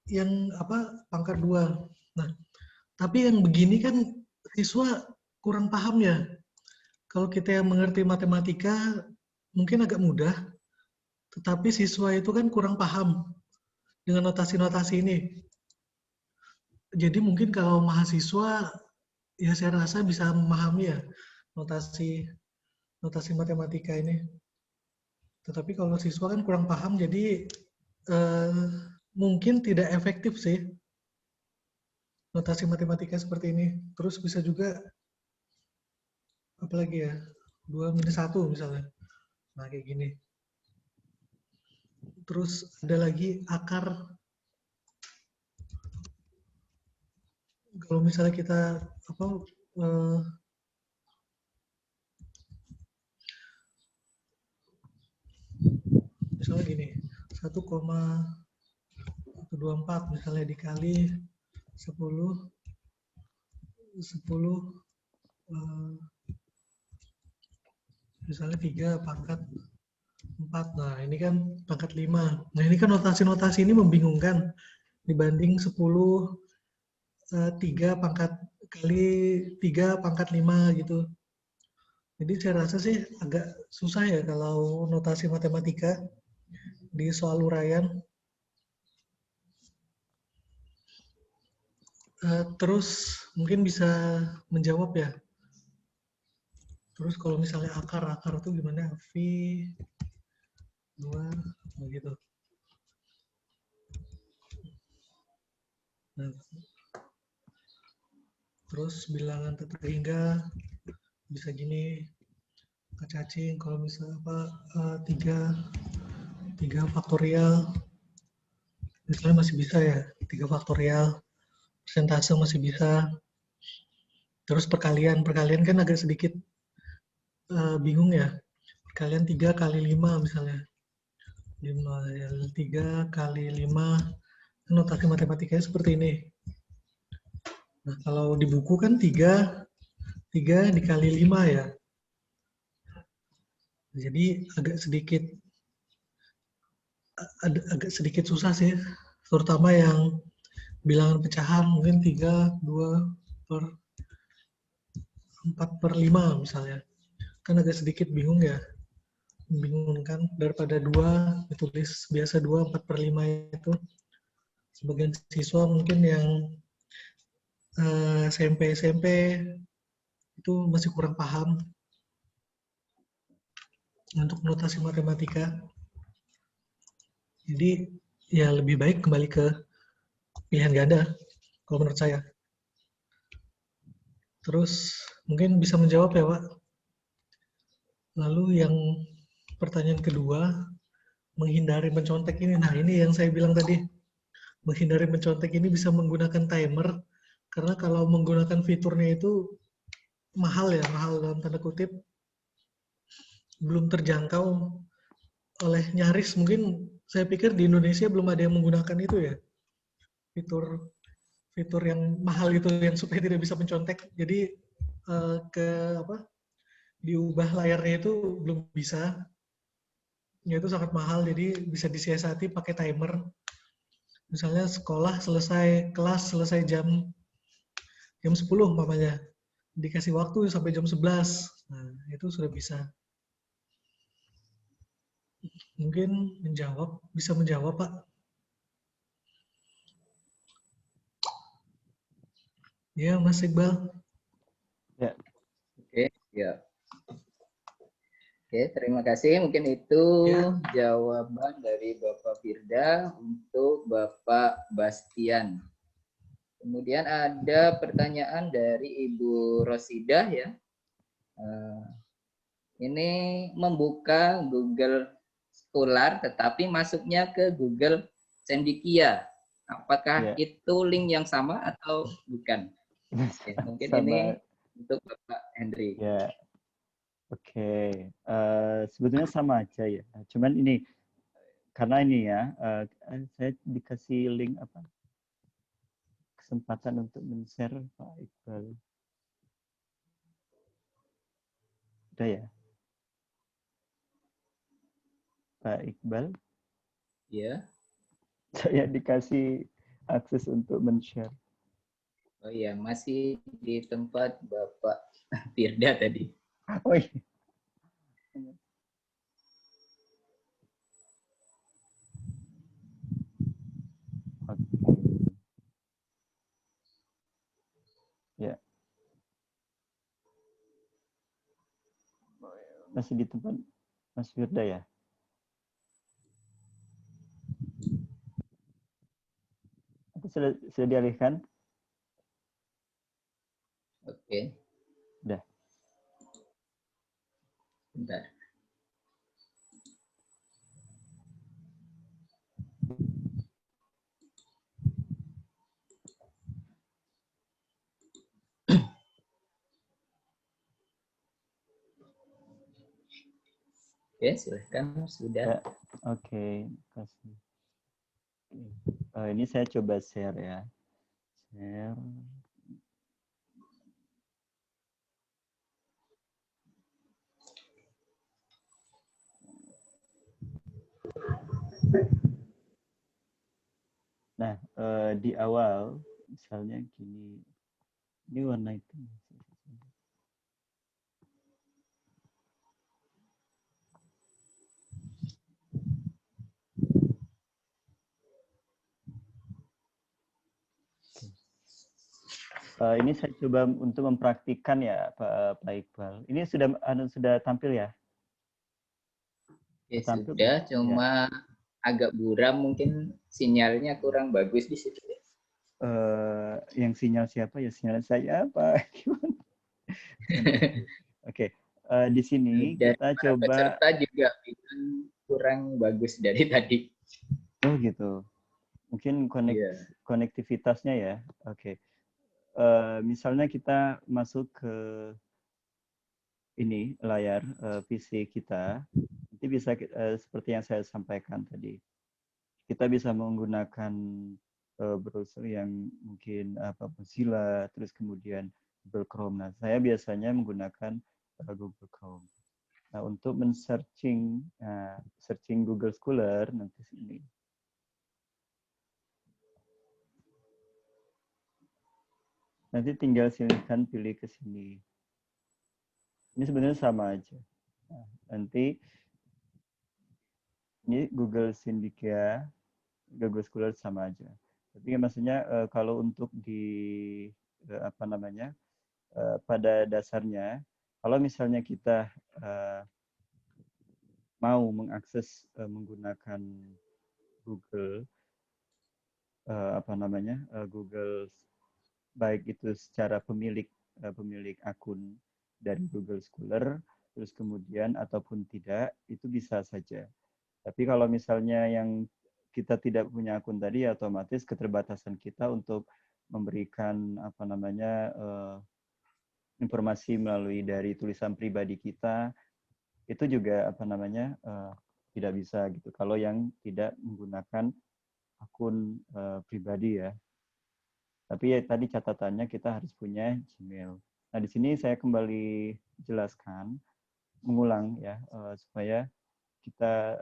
yang pangkat 2. Nah, tapi yang begini kan siswa kurang paham ya. Kalau kita yang mengerti matematika mungkin agak mudah, tetapi siswa itu kan kurang paham dengan notasi-notasi ini. Jadi mungkin kalau mahasiswa ya saya rasa bisa memahami ya notasi matematika ini. Tetapi kalau siswa kan kurang paham, jadi mungkin tidak efektif sih notasi matematika seperti ini. Terus bisa juga apalagi ya 2-1 misalnya. Nah kayak gini. Terus ada lagi akar. Kalau misalnya kita misalnya gini 1,124 misalnya dikali 10 misalnya 3 pangkat 4. Nah ini kan pangkat 5. Nah ini kan notasi-notasi ini membingungkan dibanding 10 3 pangkat kali 3 pangkat 5 gitu. Jadi saya rasa sih agak susah ya kalau notasi matematika di soal uraian. Terus mungkin bisa menjawab ya. Terus kalau misalnya akar tuh gimana? V 2 begitu. Nah, terus bilangan tak terhingga bisa gini, cacing kalau misalnya apa 3 faktorial misalnya masih bisa ya, 3 faktorial, persentase masih bisa. Terus perkalian kan agak sedikit bingung ya. Perkalian 3 kali 5 misalnya. 3 kali 5, notasi matematikanya seperti ini. Nah, kalau di buku kan 3 dikali 5 ya. Jadi agak sedikit susah sih, terutama yang bilangan pecahan mungkin 3, 2 per 4 per 5 misalnya. Kan agak sedikit bingung ya, membingungkan daripada 2 ditulis biasa 2, 4 per 5 itu. Sebagian siswa mungkin yang SMP itu masih kurang paham untuk notasi matematika. Jadi ya lebih baik kembali ke pilihan ganda kalau menurut saya. Terus mungkin bisa menjawab ya Pak. Lalu yang pertanyaan kedua, menghindari mencontek ini. Nah ini yang saya bilang tadi, menghindari mencontek ini bisa menggunakan timer, karena kalau menggunakan fiturnya itu mahal ya, mahal dalam tanda kutip, belum terjangkau oleh nyaris, mungkin saya pikir di Indonesia belum ada yang menggunakan itu ya, fitur yang mahal itu yang supaya tidak bisa mencontek. Jadi diubah layarnya itu belum bisa. Ya itu sangat mahal, jadi bisa disiasati pakai timer. Misalnya kelas selesai jam 10 umpamanya. Dikasih waktu sampai jam 11. Nah, itu sudah bisa. Mungkin bisa menjawab Pak. Ya, Mas Iqbal. Ya. Oke, ya. Oke, terima kasih. Mungkin itu jawaban dari Bapak Firda untuk Bapak Bastian. Kemudian ada pertanyaan dari Ibu Rosidah ya. Ini membuka Google Scholar tetapi masuknya ke Google Cendekia. Apakah itu link yang sama atau bukan? Oke, mungkin Sama. ini untuk Bapak Henry. Ya, oke. Sebetulnya sama aja ya. Cuman ini karena ini ya, saya dikasih link apa? Kesempatan untuk men-share Pak Iqbal. Udah ya? Pak Iqbal? Ya. Saya dikasih akses untuk men-share. Oh iya, masih di tempat Bapak Firda tadi. Oh iya. Ya. Masih di tempat Mas Firda ya? Atau sudah dialihkan? Oke. Udah. Bentar. Oke, silahkan sudah. Ya. Oke, kasih. Ini saya coba share ya. Share. Nah, di awal misalnya gini. Ini warna itu. Ini saya coba untuk mempraktikkan ya, Pak Iqbal. Ini sudah tampil ya? Ya Tampil sudah, ya? cuma agak buram, mungkin sinyalnya kurang bagus di situ. Yang sinyal siapa ya? Sinyal saya apa? Oke, di sini Dan kita para coba. peserta juga bilang kurang bagus dari tadi. Oh gitu. Mungkin konektivitasnya ya. Oke. Misalnya kita masuk ke ini layar PC kita, nanti bisa seperti yang saya sampaikan tadi. Kita bisa menggunakan browser yang mungkin Mozilla, terus kemudian Google Chrome. Nah, saya biasanya menggunakan Google Chrome. Nah, untuk men-searching searching Google Scholar nanti sini. Nanti tinggal silahkan pilih ke sini. Ini sebenarnya sama aja. Nah, nanti ini Google Syndica, Google Scholar sama aja. Tapi maksudnya kalau untuk di pada dasarnya, kalau misalnya kita mau mengakses menggunakan Google Google, baik itu secara pemilik akun dari Google Scholar, terus kemudian ataupun tidak, itu bisa saja. Tapi kalau misalnya yang kita tidak punya akun tadi, otomatis keterbatasan kita untuk memberikan informasi melalui dari tulisan pribadi kita, itu juga tidak bisa gitu. Kalau yang tidak menggunakan akun pribadi ya. Tapi ya tadi catatannya kita harus punya Gmail. Nah, di sini saya kembali jelaskan, mengulang ya, supaya kita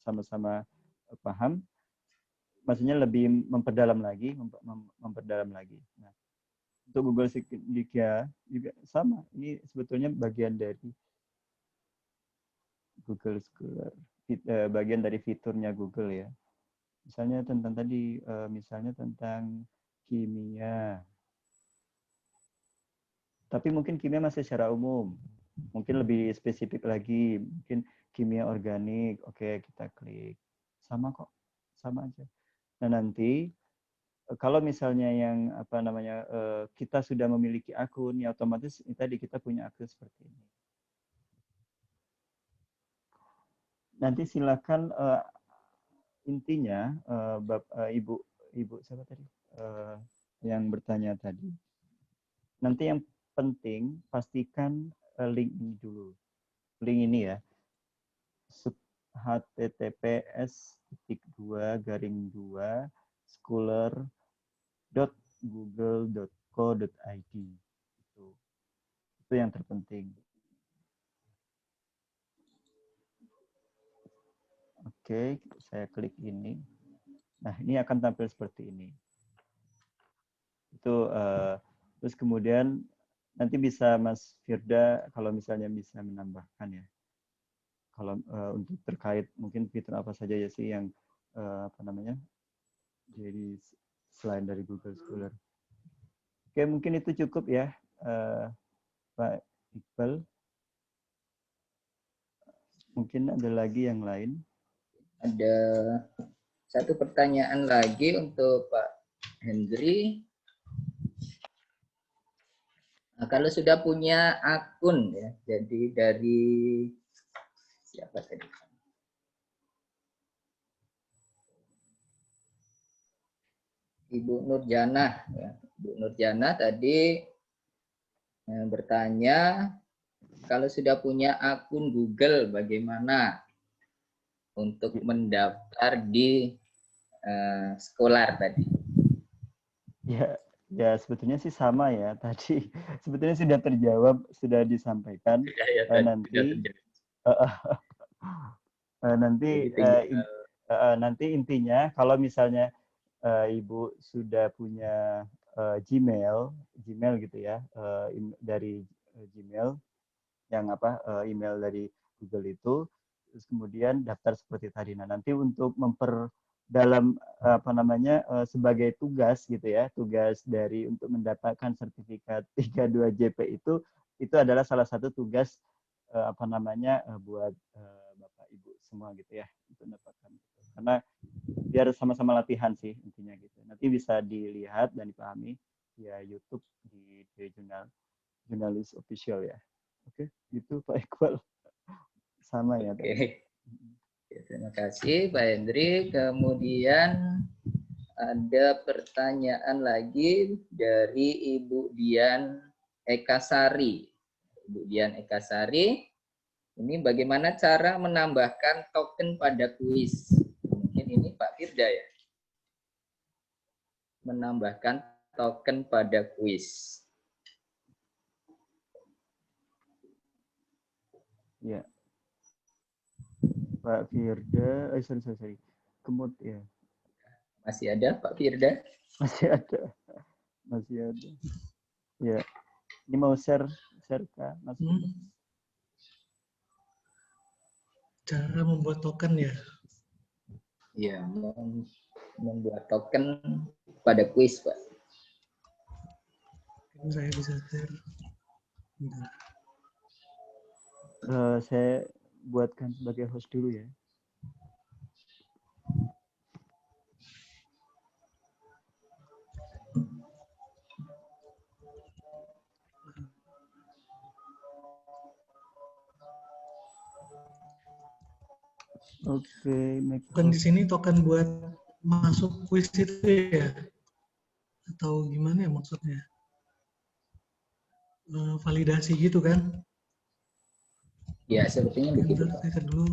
sama-sama paham. Maksudnya lebih memperdalam lagi. Nah, untuk Google Syndica juga sama. Ini sebetulnya bagian dari Google Scholar, bagian dari fiturnya Google ya. Misalnya tentang tadi, misalnya tentang kimia. Tapi mungkin kimia masih secara umum. Mungkin lebih spesifik lagi, mungkin kimia organik. Oke, kita klik. Sama kok, sama aja. Nah, nanti kalau misalnya yang kita sudah memiliki akun, ya otomatis tadi kita punya akses seperti ini. Nanti silakan intinya Ibu siapa tadi yang bertanya tadi. Nanti yang penting pastikan link ini dulu. Link ini ya. https://scholar.google.co.id. Itu yang terpenting. Oke, saya klik ini. Nah, ini akan tampil seperti ini. Itu terus kemudian nanti bisa Mas Firda kalau misalnya bisa menambahkan ya. Kalau untuk terkait mungkin fitur apa saja ya sih yang jadi selain dari Google Scholar. Oke, mungkin itu cukup ya, Pak Iqbal. Mungkin ada lagi yang lain. Ada satu pertanyaan lagi untuk Pak Hendri. Nah, kalau sudah punya akun ya, jadi dari siapa tadi? Ibu Nurjana, ya. Ibu Nurjana tadi bertanya, kalau sudah punya akun Google, bagaimana untuk mendaftar di Scholar tadi? Ya sebetulnya sih sama ya tadi. Sebetulnya sudah terjawab, sudah disampaikan. Nanti intinya kalau misalnya Ibu sudah punya Gmail gitu ya, dari Gmail yang email dari Google itu, terus kemudian daftar seperti tadi. Nah, nanti untuk dalam sebagai tugas gitu ya, tugas dari untuk mendapatkan sertifikat 32 JP itu adalah salah satu tugas buat Bapak Ibu semua gitu ya, untuk mendapatkan itu. Karena biar sama-sama latihan sih intinya gitu. Nanti bisa dilihat dan dipahami ya YouTube di Jurnalis Official ya. Oke, gitu Pak Iqbal. Sama ya. Oke. Terima kasih Pak Hendri. Kemudian ada pertanyaan lagi dari Ibu Dian Ekasari. Ibu Dian Ekasari, ini bagaimana cara menambahkan token pada kuis? Mungkin ini Pak Firda ya. Menambahkan token pada kuis. Ya. Pak Firda, sorry. Kemut ya. Masih ada Pak Firda? Masih ada. Ya. Ini mau share Kak, Mas. Cara membuat token ya? Iya, membuat token pada kuis, Pak. Ini saya bisa share. Saya buatkan sebagai host dulu ya. Oke, Token di sini token buat masuk kuis itu ya? Atau gimana ya maksudnya? Validasi gitu kan? Ya, sepertinya begitu. Saya dulu.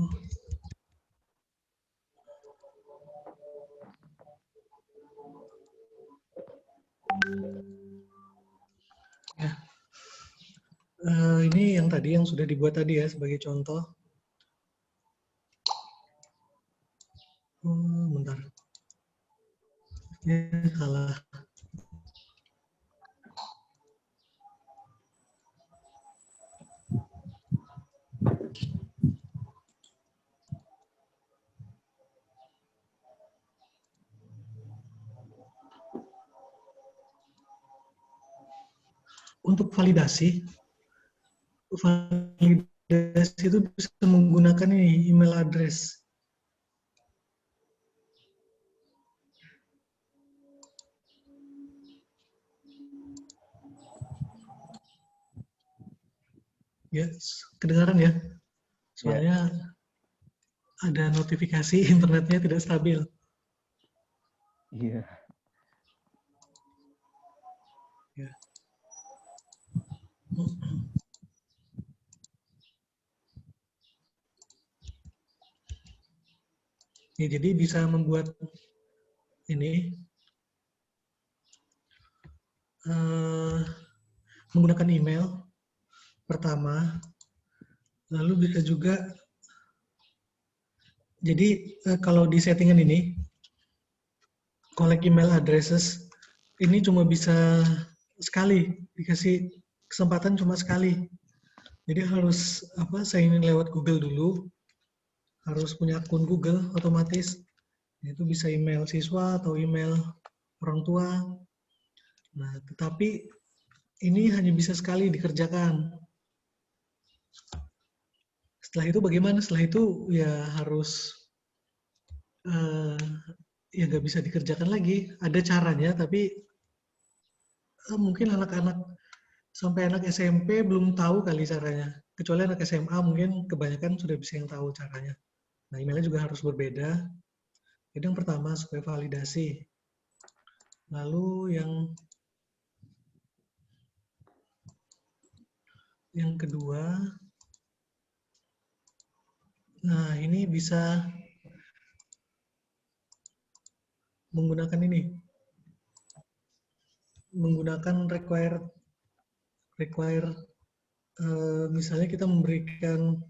Ya. Ini yang tadi yang sudah dibuat tadi ya sebagai contoh. Bentar. Ini salah. Untuk validasi itu bisa menggunakan ini, email address. Ya, kedengaran ya? Soalnya ada notifikasi internetnya tidak stabil. Iya. Ya. Ya, jadi bisa membuat ini menggunakan email pertama, lalu bisa juga jadi kalau di settingan ini collect email addresses ini cuma bisa sekali, dikasih kesempatan cuma sekali. Jadi harus sign in lewat Google dulu, harus punya akun Google otomatis. Itu bisa email siswa atau email orang tua. Nah, tetapi ini hanya bisa sekali dikerjakan. Setelah itu bagaimana? Setelah itu ya harus ya nggak bisa dikerjakan lagi. Ada caranya, tapi mungkin anak-anak sampai anak SMP belum tahu kali caranya. Kecuali anak SMA mungkin kebanyakan sudah bisa yang tahu caranya. Nah, emailnya juga harus berbeda. Jadi yang pertama supaya validasi. Lalu yang kedua, nah ini bisa menggunakan ini. Menggunakan require misalnya kita memberikan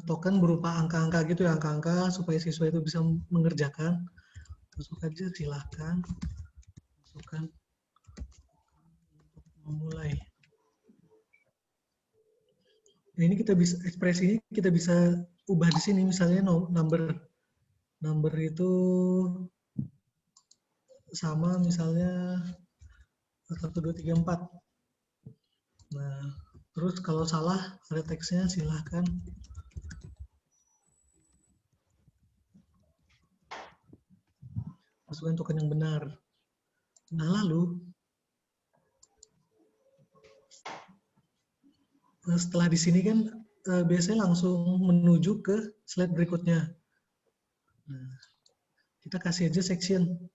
token berupa angka-angka gitu ya, angka-angka supaya siswa itu bisa mengerjakan. Masuk aja silahkan, masukkan untuk memulai. Nah, ini kita bisa ekspresinya kita bisa ubah di sini, misalnya number itu sama misalnya 1, 2, 3, 4. Nah, terus kalau salah ada teksnya silahkan masukkan token yang benar. Nah, lalu setelah di sini kan biasanya langsung menuju ke slide berikutnya. Nah, kita kasih aja section.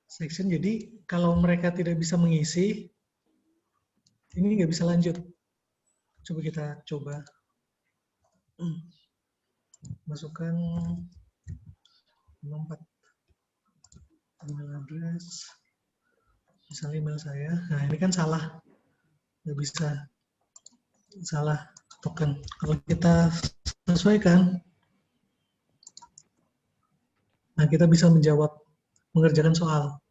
Section, jadi kalau mereka tidak bisa mengisi, ini nggak bisa lanjut. Coba kita coba. Masukkan 4 email address. Misalnya email saya. Nah, ini kan salah. Nggak bisa. Salah token. Kalau kita sesuaikan, nah kita bisa mengerjakan soal.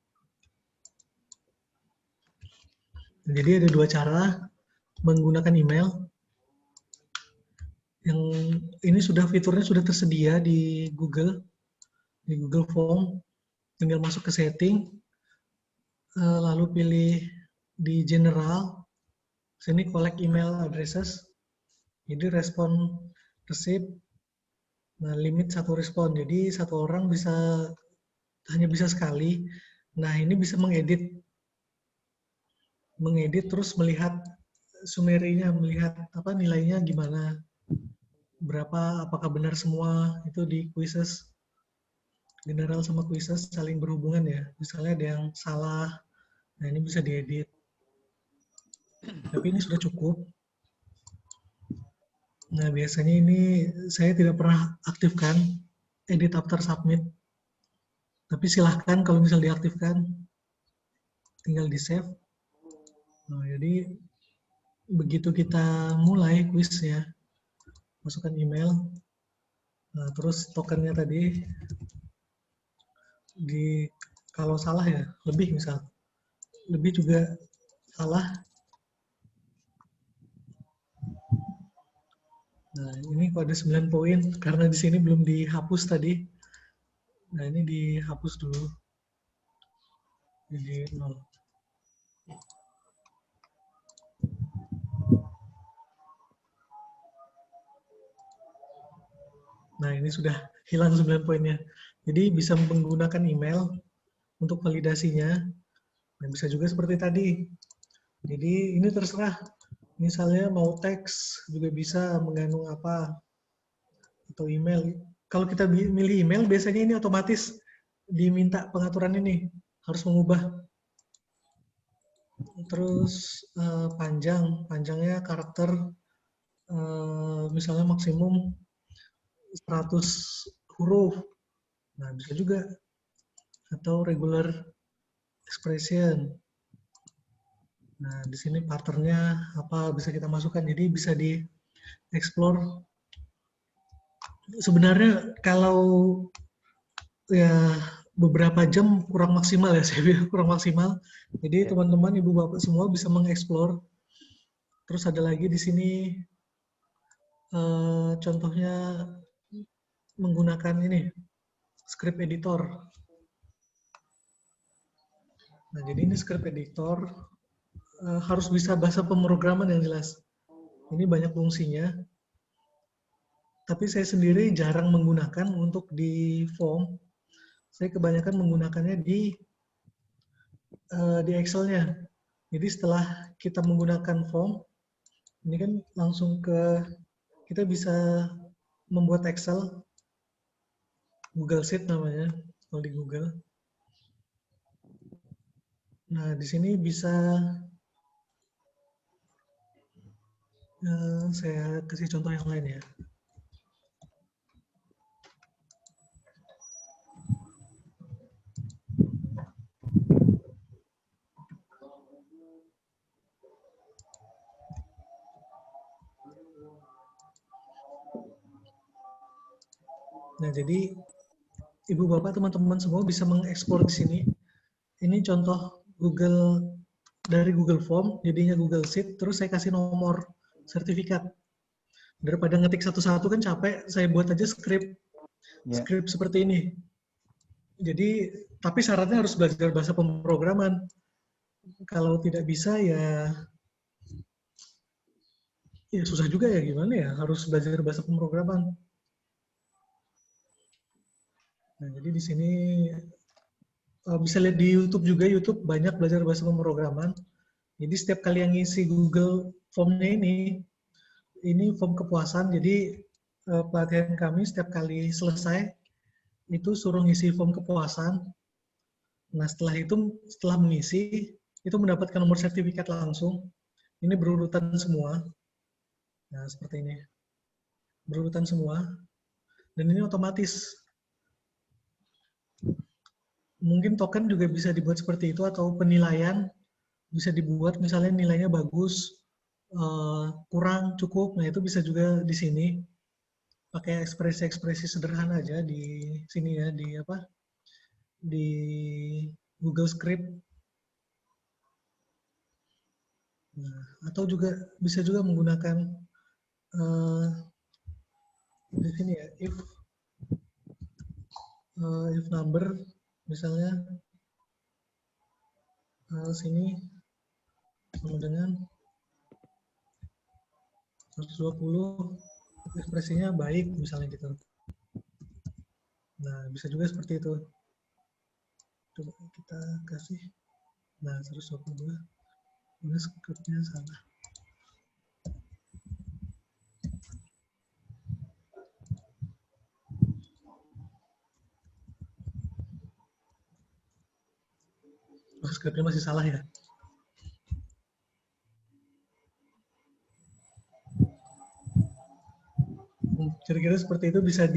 Jadi ada 2 cara menggunakan email. Yang ini fiturnya sudah tersedia di Google Form. Tinggal masuk ke setting, lalu pilih di general, sini collect email addresses. Jadi respon receipt, nah limit 1 respon. Jadi 1 orang hanya bisa sekali. Nah, ini bisa mengedit terus melihat summary-nya, melihat nilainya gimana, berapa, apakah benar semua itu di quizzes. General sama quizzes saling berhubungan ya. Misalnya ada yang salah, nah ini bisa diedit. Tapi ini sudah cukup. Nah, biasanya ini saya tidak pernah aktifkan edit after submit. Tapi silahkan kalau misal diaktifkan, tinggal di save. Nah, jadi begitu kita mulai quiznya, masukkan email, nah, terus tokennya tadi, kalau salah ya, lebih juga salah. Nah, ini kok ada 9 poin, karena di sini belum dihapus tadi. Nah, ini dihapus dulu. Jadi 0. Nah, ini sudah hilang 9 poinnya. Jadi bisa menggunakan email untuk validasinya. Nah, bisa juga seperti tadi. Jadi ini terserah. Misalnya mau teks juga bisa mengandung apa. Atau email. Kalau kita milih email, biasanya ini otomatis diminta pengaturan ini. Harus mengubah. Terus panjangnya karakter misalnya maksimum 100 huruf. Nah, bisa juga. Atau regular expression. Nah, di sini pattern-nya apa bisa kita masukkan. Jadi bisa di-explore. Sebenarnya kalau ya beberapa jam kurang maksimal ya, saya bilang kurang maksimal. Jadi teman-teman, ibu bapak semua bisa mengeksplor. Terus ada lagi di sini contohnya menggunakan ini script editor. Nah, jadi ini script editor harus bisa bahasa pemrograman yang jelas. Ini banyak fungsinya. Tapi saya sendiri jarang menggunakan untuk di form. Saya kebanyakan menggunakannya di Excel-nya. Jadi setelah kita menggunakan form, ini kan langsung kita bisa membuat Excel, Google Sheet namanya, kalau di Google. Nah, di sini bisa saya kasih contoh yang lain ya. Nah, jadi ibu bapak teman-teman semua bisa mengekspor di sini. Ini contoh Google dari Google Form, jadinya Google Sheet, terus saya kasih nomor sertifikat. Daripada ngetik satu-satu kan capek, saya buat aja skrip seperti ini. Jadi, tapi syaratnya harus belajar bahasa pemrograman. Kalau tidak bisa ya susah juga ya, gimana ya, harus belajar bahasa pemrograman. Nah, jadi di sini bisa lihat di YouTube juga, YouTube banyak belajar bahasa pemrograman. Jadi setiap kali yang ngisi Google Form-nya ini form kepuasan, jadi pelatihan kami setiap kali selesai, itu suruh ngisi form kepuasan. Nah, setelah mengisi, itu mendapatkan nomor sertifikat langsung. Ini berurutan semua. Nah, seperti ini. Berurutan semua. Dan ini otomatis. Mungkin token juga bisa dibuat seperti itu, atau penilaian bisa dibuat, misalnya nilainya bagus, kurang, cukup. Nah, itu bisa juga di sini. Pakai ekspresi-ekspresi sederhana aja di sini ya, di Google Script. Nah, atau juga bisa juga menggunakan di sini ya, if number, misalnya sini sama dengan 120, ekspresinya baik, misalnya gitu. Nah, bisa juga seperti itu. Coba kita kasih. Nah, 122. Ini scriptnya salah. Oh, scriptnya masih salah ya. Kira-kira seperti itu bisa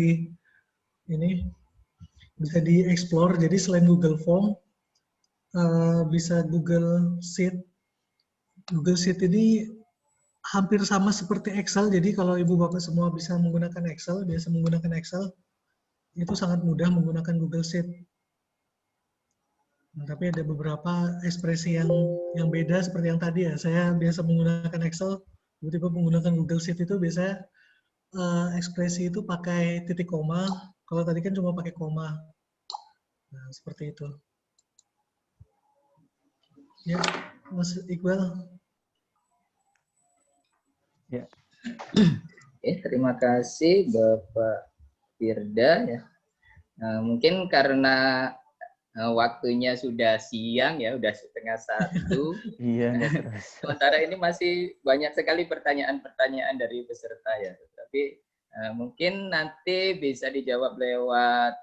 bisa di-explore. Jadi selain Google Form, bisa Google Sheet. Google Sheet ini hampir sama seperti Excel. Jadi kalau ibu bapak semua bisa menggunakan Excel, biasa menggunakan Excel, itu sangat mudah menggunakan Google Sheet. Nah, tapi ada beberapa ekspresi yang beda seperti yang tadi ya. Saya biasa menggunakan Excel, tiba-tiba menggunakan Google Sheet itu biasanya ekspresi itu pakai titik koma. Kalau tadi kan cuma pakai koma. Nah, seperti itu. Ya, Mas Iqbal. Ya. Terima kasih Bapak Firda ya. Mungkin karena waktunya sudah siang ya, udah 12:30. Iya. Sementara ini masih banyak sekali pertanyaan-pertanyaan dari peserta ya. Tapi mungkin nanti bisa dijawab lewat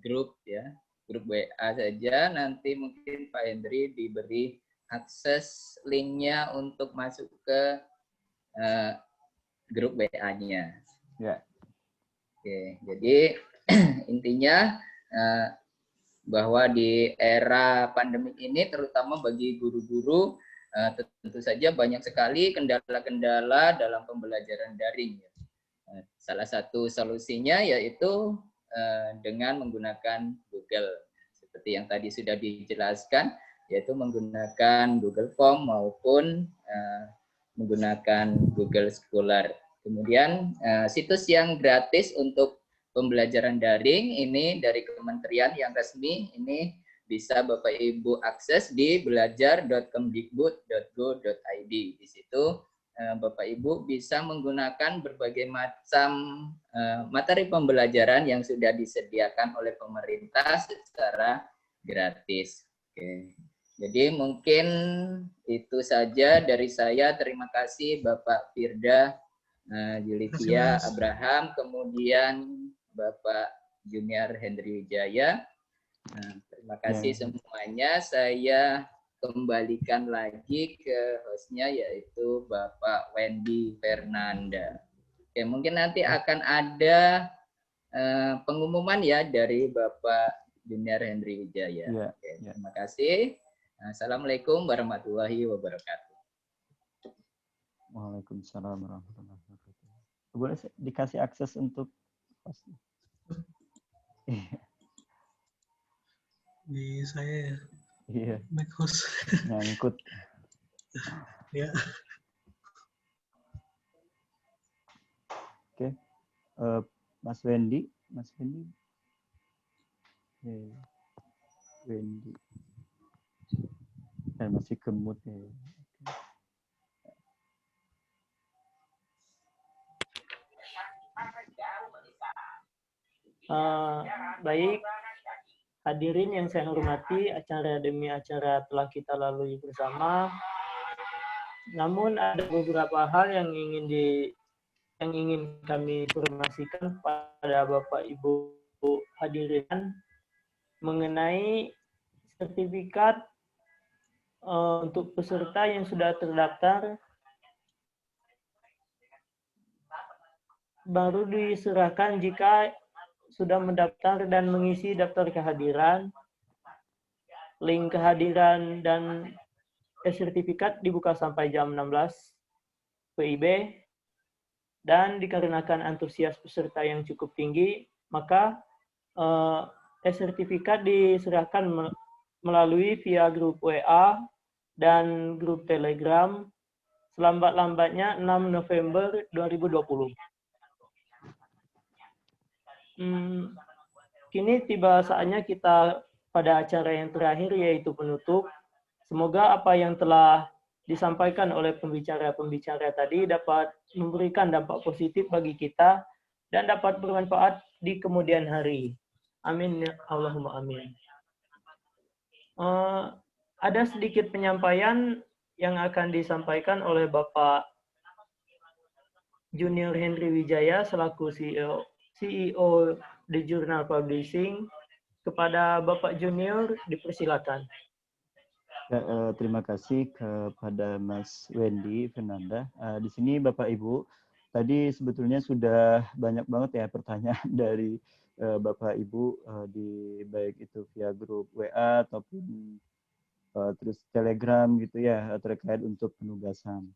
grup ya, grup WA saja. Nanti mungkin Pak Hendri diberi akses linknya untuk masuk ke grup WA-nya. Ya. Oke, jadi intinya bahwa di era pandemi ini, terutama bagi guru-guru, tentu saja banyak sekali kendala-kendala dalam pembelajaran daring. Salah satu solusinya yaitu dengan menggunakan Google. Seperti yang tadi sudah dijelaskan, yaitu menggunakan Google Form maupun menggunakan Google Scholar. Kemudian situs yang gratis untuk pembelajaran daring ini dari kementerian yang resmi, ini bisa Bapak Ibu akses di belajar.kemdikbud.go.id. Di situ Bapak Ibu bisa menggunakan berbagai macam materi pembelajaran yang sudah disediakan oleh pemerintah secara gratis. Oke. Jadi mungkin itu saja dari saya. Terima kasih Bapak Firda Julivia Abraham, kemudian Bapak Junior Hendri Wijaya. Terima kasih semuanya. Saya kembalikan lagi ke hostnya yaitu Bapak Wendy Fernanda. Oke, mungkin nanti akan ada pengumuman ya dari Bapak Junior Hendri Wijaya. Oke, terima kasih. Assalamualaikum warahmatullahi wabarakatuh. Waalaikumsalam warahmatullahi wabarakatuh. Boleh dikasih akses untuk di saya ya. Iya. Back host. Nyangkut. Ya. Oke. Mas Wendy. Wendy. Dan masih gemut ya. Baik, hadirin yang saya hormati, acara demi acara telah kita lalui bersama. Namun ada beberapa hal yang ingin kami informasikan pada Bapak Ibu hadirin mengenai sertifikat untuk peserta yang sudah terdaftar baru diserahkan jika sudah mendaftar dan mengisi daftar kehadiran. Link kehadiran dan sertifikat dibuka sampai jam 16 WIB, dan dikarenakan antusias peserta yang cukup tinggi, maka sertifikat diserahkan melalui via grup WA dan grup Telegram selambat-lambatnya 6 November 2020. Kini tiba saatnya kita pada acara yang terakhir, yaitu penutup. Semoga apa yang telah disampaikan oleh pembicara-pembicara tadi dapat memberikan dampak positif bagi kita dan dapat bermanfaat di kemudian hari. Amin. Allahumma amin. Ada sedikit penyampaian yang akan disampaikan oleh Bapak Junior Henry Wijaya selaku CEO The Journal Publishing. Kepada Bapak Junior, dipersilakan. Ya, terima kasih kepada Mas Wendy Fernanda. Di sini Bapak Ibu, tadi sebetulnya sudah banyak banget ya pertanyaan dari Bapak Ibu di baik itu via grup WA ataupun terus Telegram gitu ya terkait untuk penugasan.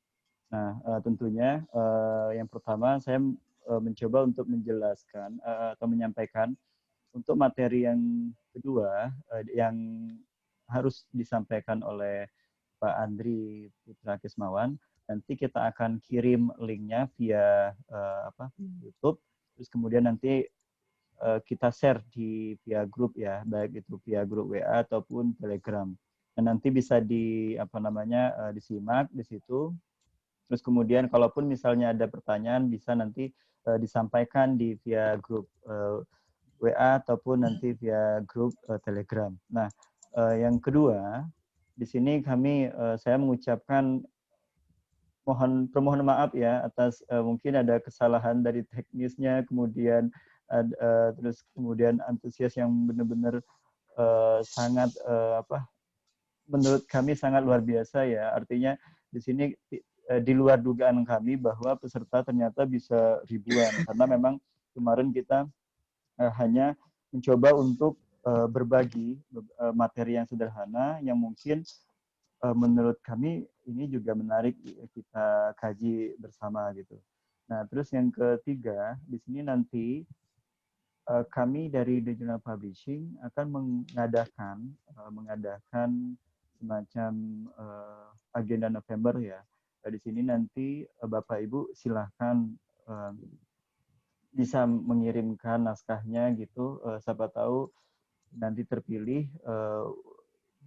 Nah, tentunya yang pertama saya mencoba untuk menjelaskan atau menyampaikan untuk materi yang kedua yang harus disampaikan oleh Pak Andri Putra Kesmawan. Nanti kita akan kirim linknya via YouTube. Terus kemudian nanti kita share via grup ya, baik itu via grup WA ataupun Telegram. Dan nanti bisa disimak di situ. Terus kemudian kalaupun misalnya ada pertanyaan bisa nanti disampaikan via grup WA ataupun nanti via grup Telegram. Nah, yang kedua, di sini saya mengucapkan permohonan maaf ya atas mungkin ada kesalahan dari teknisnya, kemudian terus kemudian antusias yang benar-benar sangat menurut kami sangat luar biasa ya. Artinya di sini di luar dugaan kami bahwa peserta ternyata bisa ribuan karena memang kemarin kita hanya mencoba untuk berbagi materi yang sederhana yang mungkin menurut kami ini juga menarik kita kaji bersama gitu. Nah, terus yang ketiga di sini nanti kami dari The Journal Publishing akan mengadakan semacam agenda November ya. Di sini nanti Bapak Ibu silahkan bisa mengirimkan naskahnya gitu, siapa tahu nanti terpilih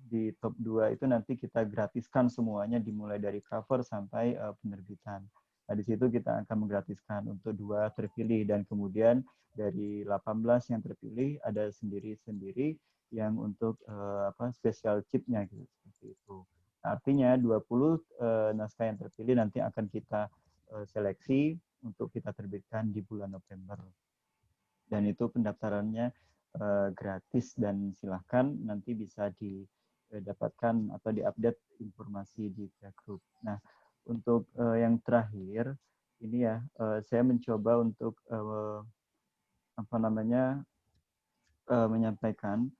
di top 2 itu nanti kita gratiskan semuanya dimulai dari cover sampai penerbitan. Nah, di situ kita akan menggratiskan untuk 2 terpilih dan kemudian dari 18 yang terpilih ada sendiri-sendiri yang untuk special chipnya gitu seperti itu. Nah, artinya 20 naskah yang terpilih nanti akan kita seleksi untuk kita terbitkan di bulan November. Dan itu pendaftarannya gratis dan silahkan nanti bisa didapatkan atau diupdate informasi di grup. Nah, untuk yang terakhir ini ya saya mencoba untuk menyampaikan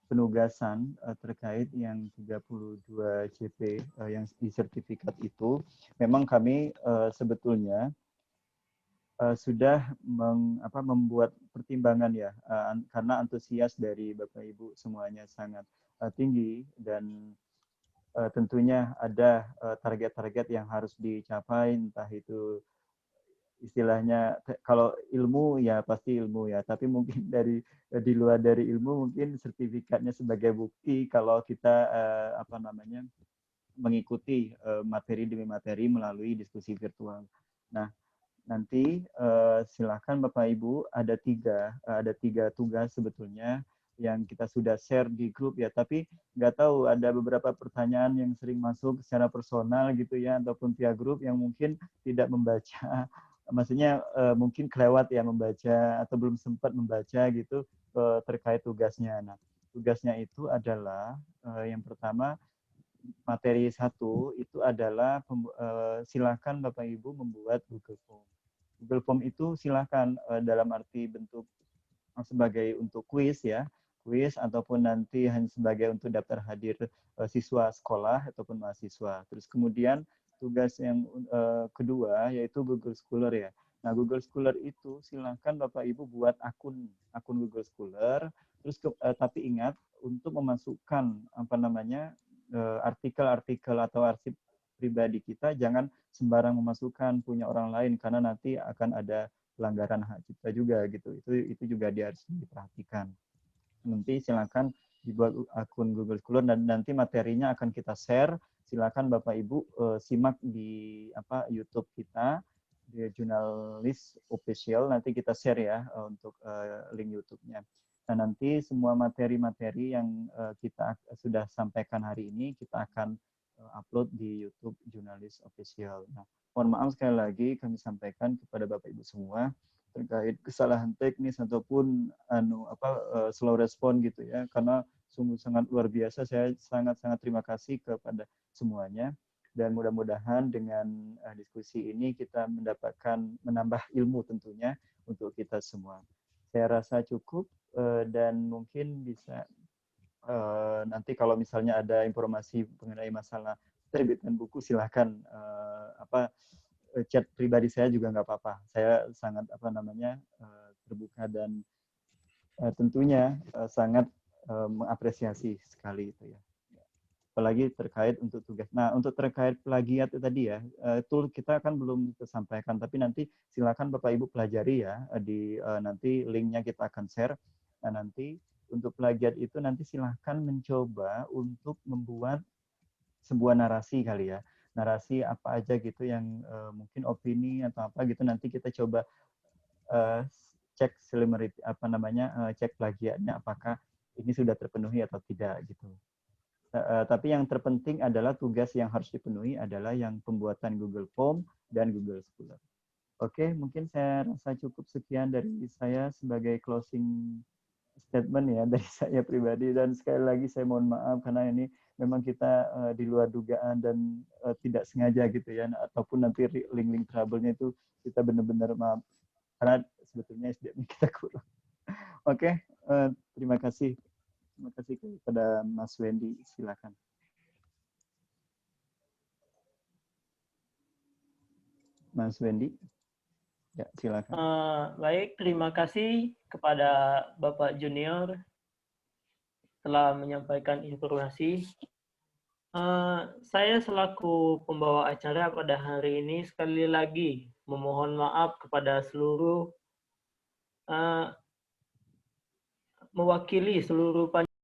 penugasan terkait yang 32 JP yang di sertifikat itu. Memang kami sebetulnya sudah membuat pertimbangan ya, karena antusias dari Bapak Ibu semuanya sangat tinggi dan tentunya ada target-target yang harus dicapai, entah itu istilahnya kalau ilmu ya pasti ilmu ya, tapi mungkin di luar dari ilmu mungkin sertifikatnya sebagai bukti kalau kita mengikuti materi demi materi melalui diskusi virtual. Nah, nanti silakan Bapak Ibu, ada tiga tugas sebetulnya yang kita sudah share di grup ya, tapi nggak tahu ada beberapa pertanyaan yang sering masuk secara personal gitu ya, ataupun via grup yang mungkin tidak membaca, maksudnya mungkin kelewat ya membaca atau belum sempat membaca gitu terkait tugasnya. Nah, tugasnya itu adalah yang pertama, materi 1 itu adalah silakan Bapak Ibu membuat Google Form. Google Form itu silakan dalam arti bentuk sebagai untuk kuis ya, kuis ataupun nanti hanya sebagai untuk daftar hadir siswa sekolah ataupun mahasiswa. Terus kemudian tugas yang kedua yaitu Google Scholar ya. Nah, Google Scholar itu silakan Bapak Ibu buat akun Google Scholar. Terus tapi ingat untuk memasukkan artikel-artikel atau arsip pribadi kita jangan sembarang memasukkan punya orang lain karena nanti akan ada pelanggaran hak cipta juga gitu. Itu juga harus diperhatikan. Nanti silakan dibuat akun Google Scholar dan nanti materinya akan kita share. Silakan Bapak Ibu simak di YouTube kita di Jurnalis Official, nanti kita share ya untuk link YouTube-nya. Nah, nanti semua materi-materi yang kita sudah sampaikan hari ini kita akan upload di YouTube Jurnalis Official. Nah, mohon maaf sekali lagi kami sampaikan kepada Bapak Ibu semua terkait kesalahan teknis ataupun slow respon gitu ya, karena sungguh sangat luar biasa. Saya sangat-sangat terima kasih kepada semuanya dan mudah-mudahan dengan diskusi ini kita menambah ilmu tentunya untuk kita semua. Saya rasa cukup dan mungkin bisa nanti kalau misalnya ada informasi mengenai masalah terbitan buku silahkan chat pribadi saya juga nggak apa-apa. Saya sangat terbuka dan tentunya sangat mengapresiasi sekali itu ya. Apalagi terkait untuk tugas. Nah, untuk terkait plagiat tadi ya, itu kita kan belum sampaikan, tapi nanti silakan Bapak Ibu pelajari ya, nanti linknya kita akan share. Nah, nanti untuk plagiat itu nanti silahkan mencoba untuk membuat sebuah narasi kali ya, narasi apa aja gitu yang mungkin opini atau apa gitu, nanti kita coba cek similarity cek plagiatnya apakah ini sudah terpenuhi atau tidak gitu. Tapi yang terpenting adalah tugas yang harus dipenuhi adalah yang pembuatan Google Form dan Google Scholar. Oke, mungkin saya rasa cukup sekian dari saya sebagai closing statement ya dari saya pribadi, dan sekali lagi saya mohon maaf karena ini memang kita di luar dugaan dan tidak sengaja gitu ya, ataupun nanti link-link trouble-nya itu kita benar-benar maaf karena sebetulnya SDM kita kurang. Oke, terima kasih. Terima kasih kepada Mas Wendy, silakan. Mas Wendy, ya silakan. Baik, terima kasih kepada Bapak Junior telah menyampaikan informasi. Saya selaku pembawa acara pada hari ini sekali lagi memohon maaf kepada seluruh mewakili seluruh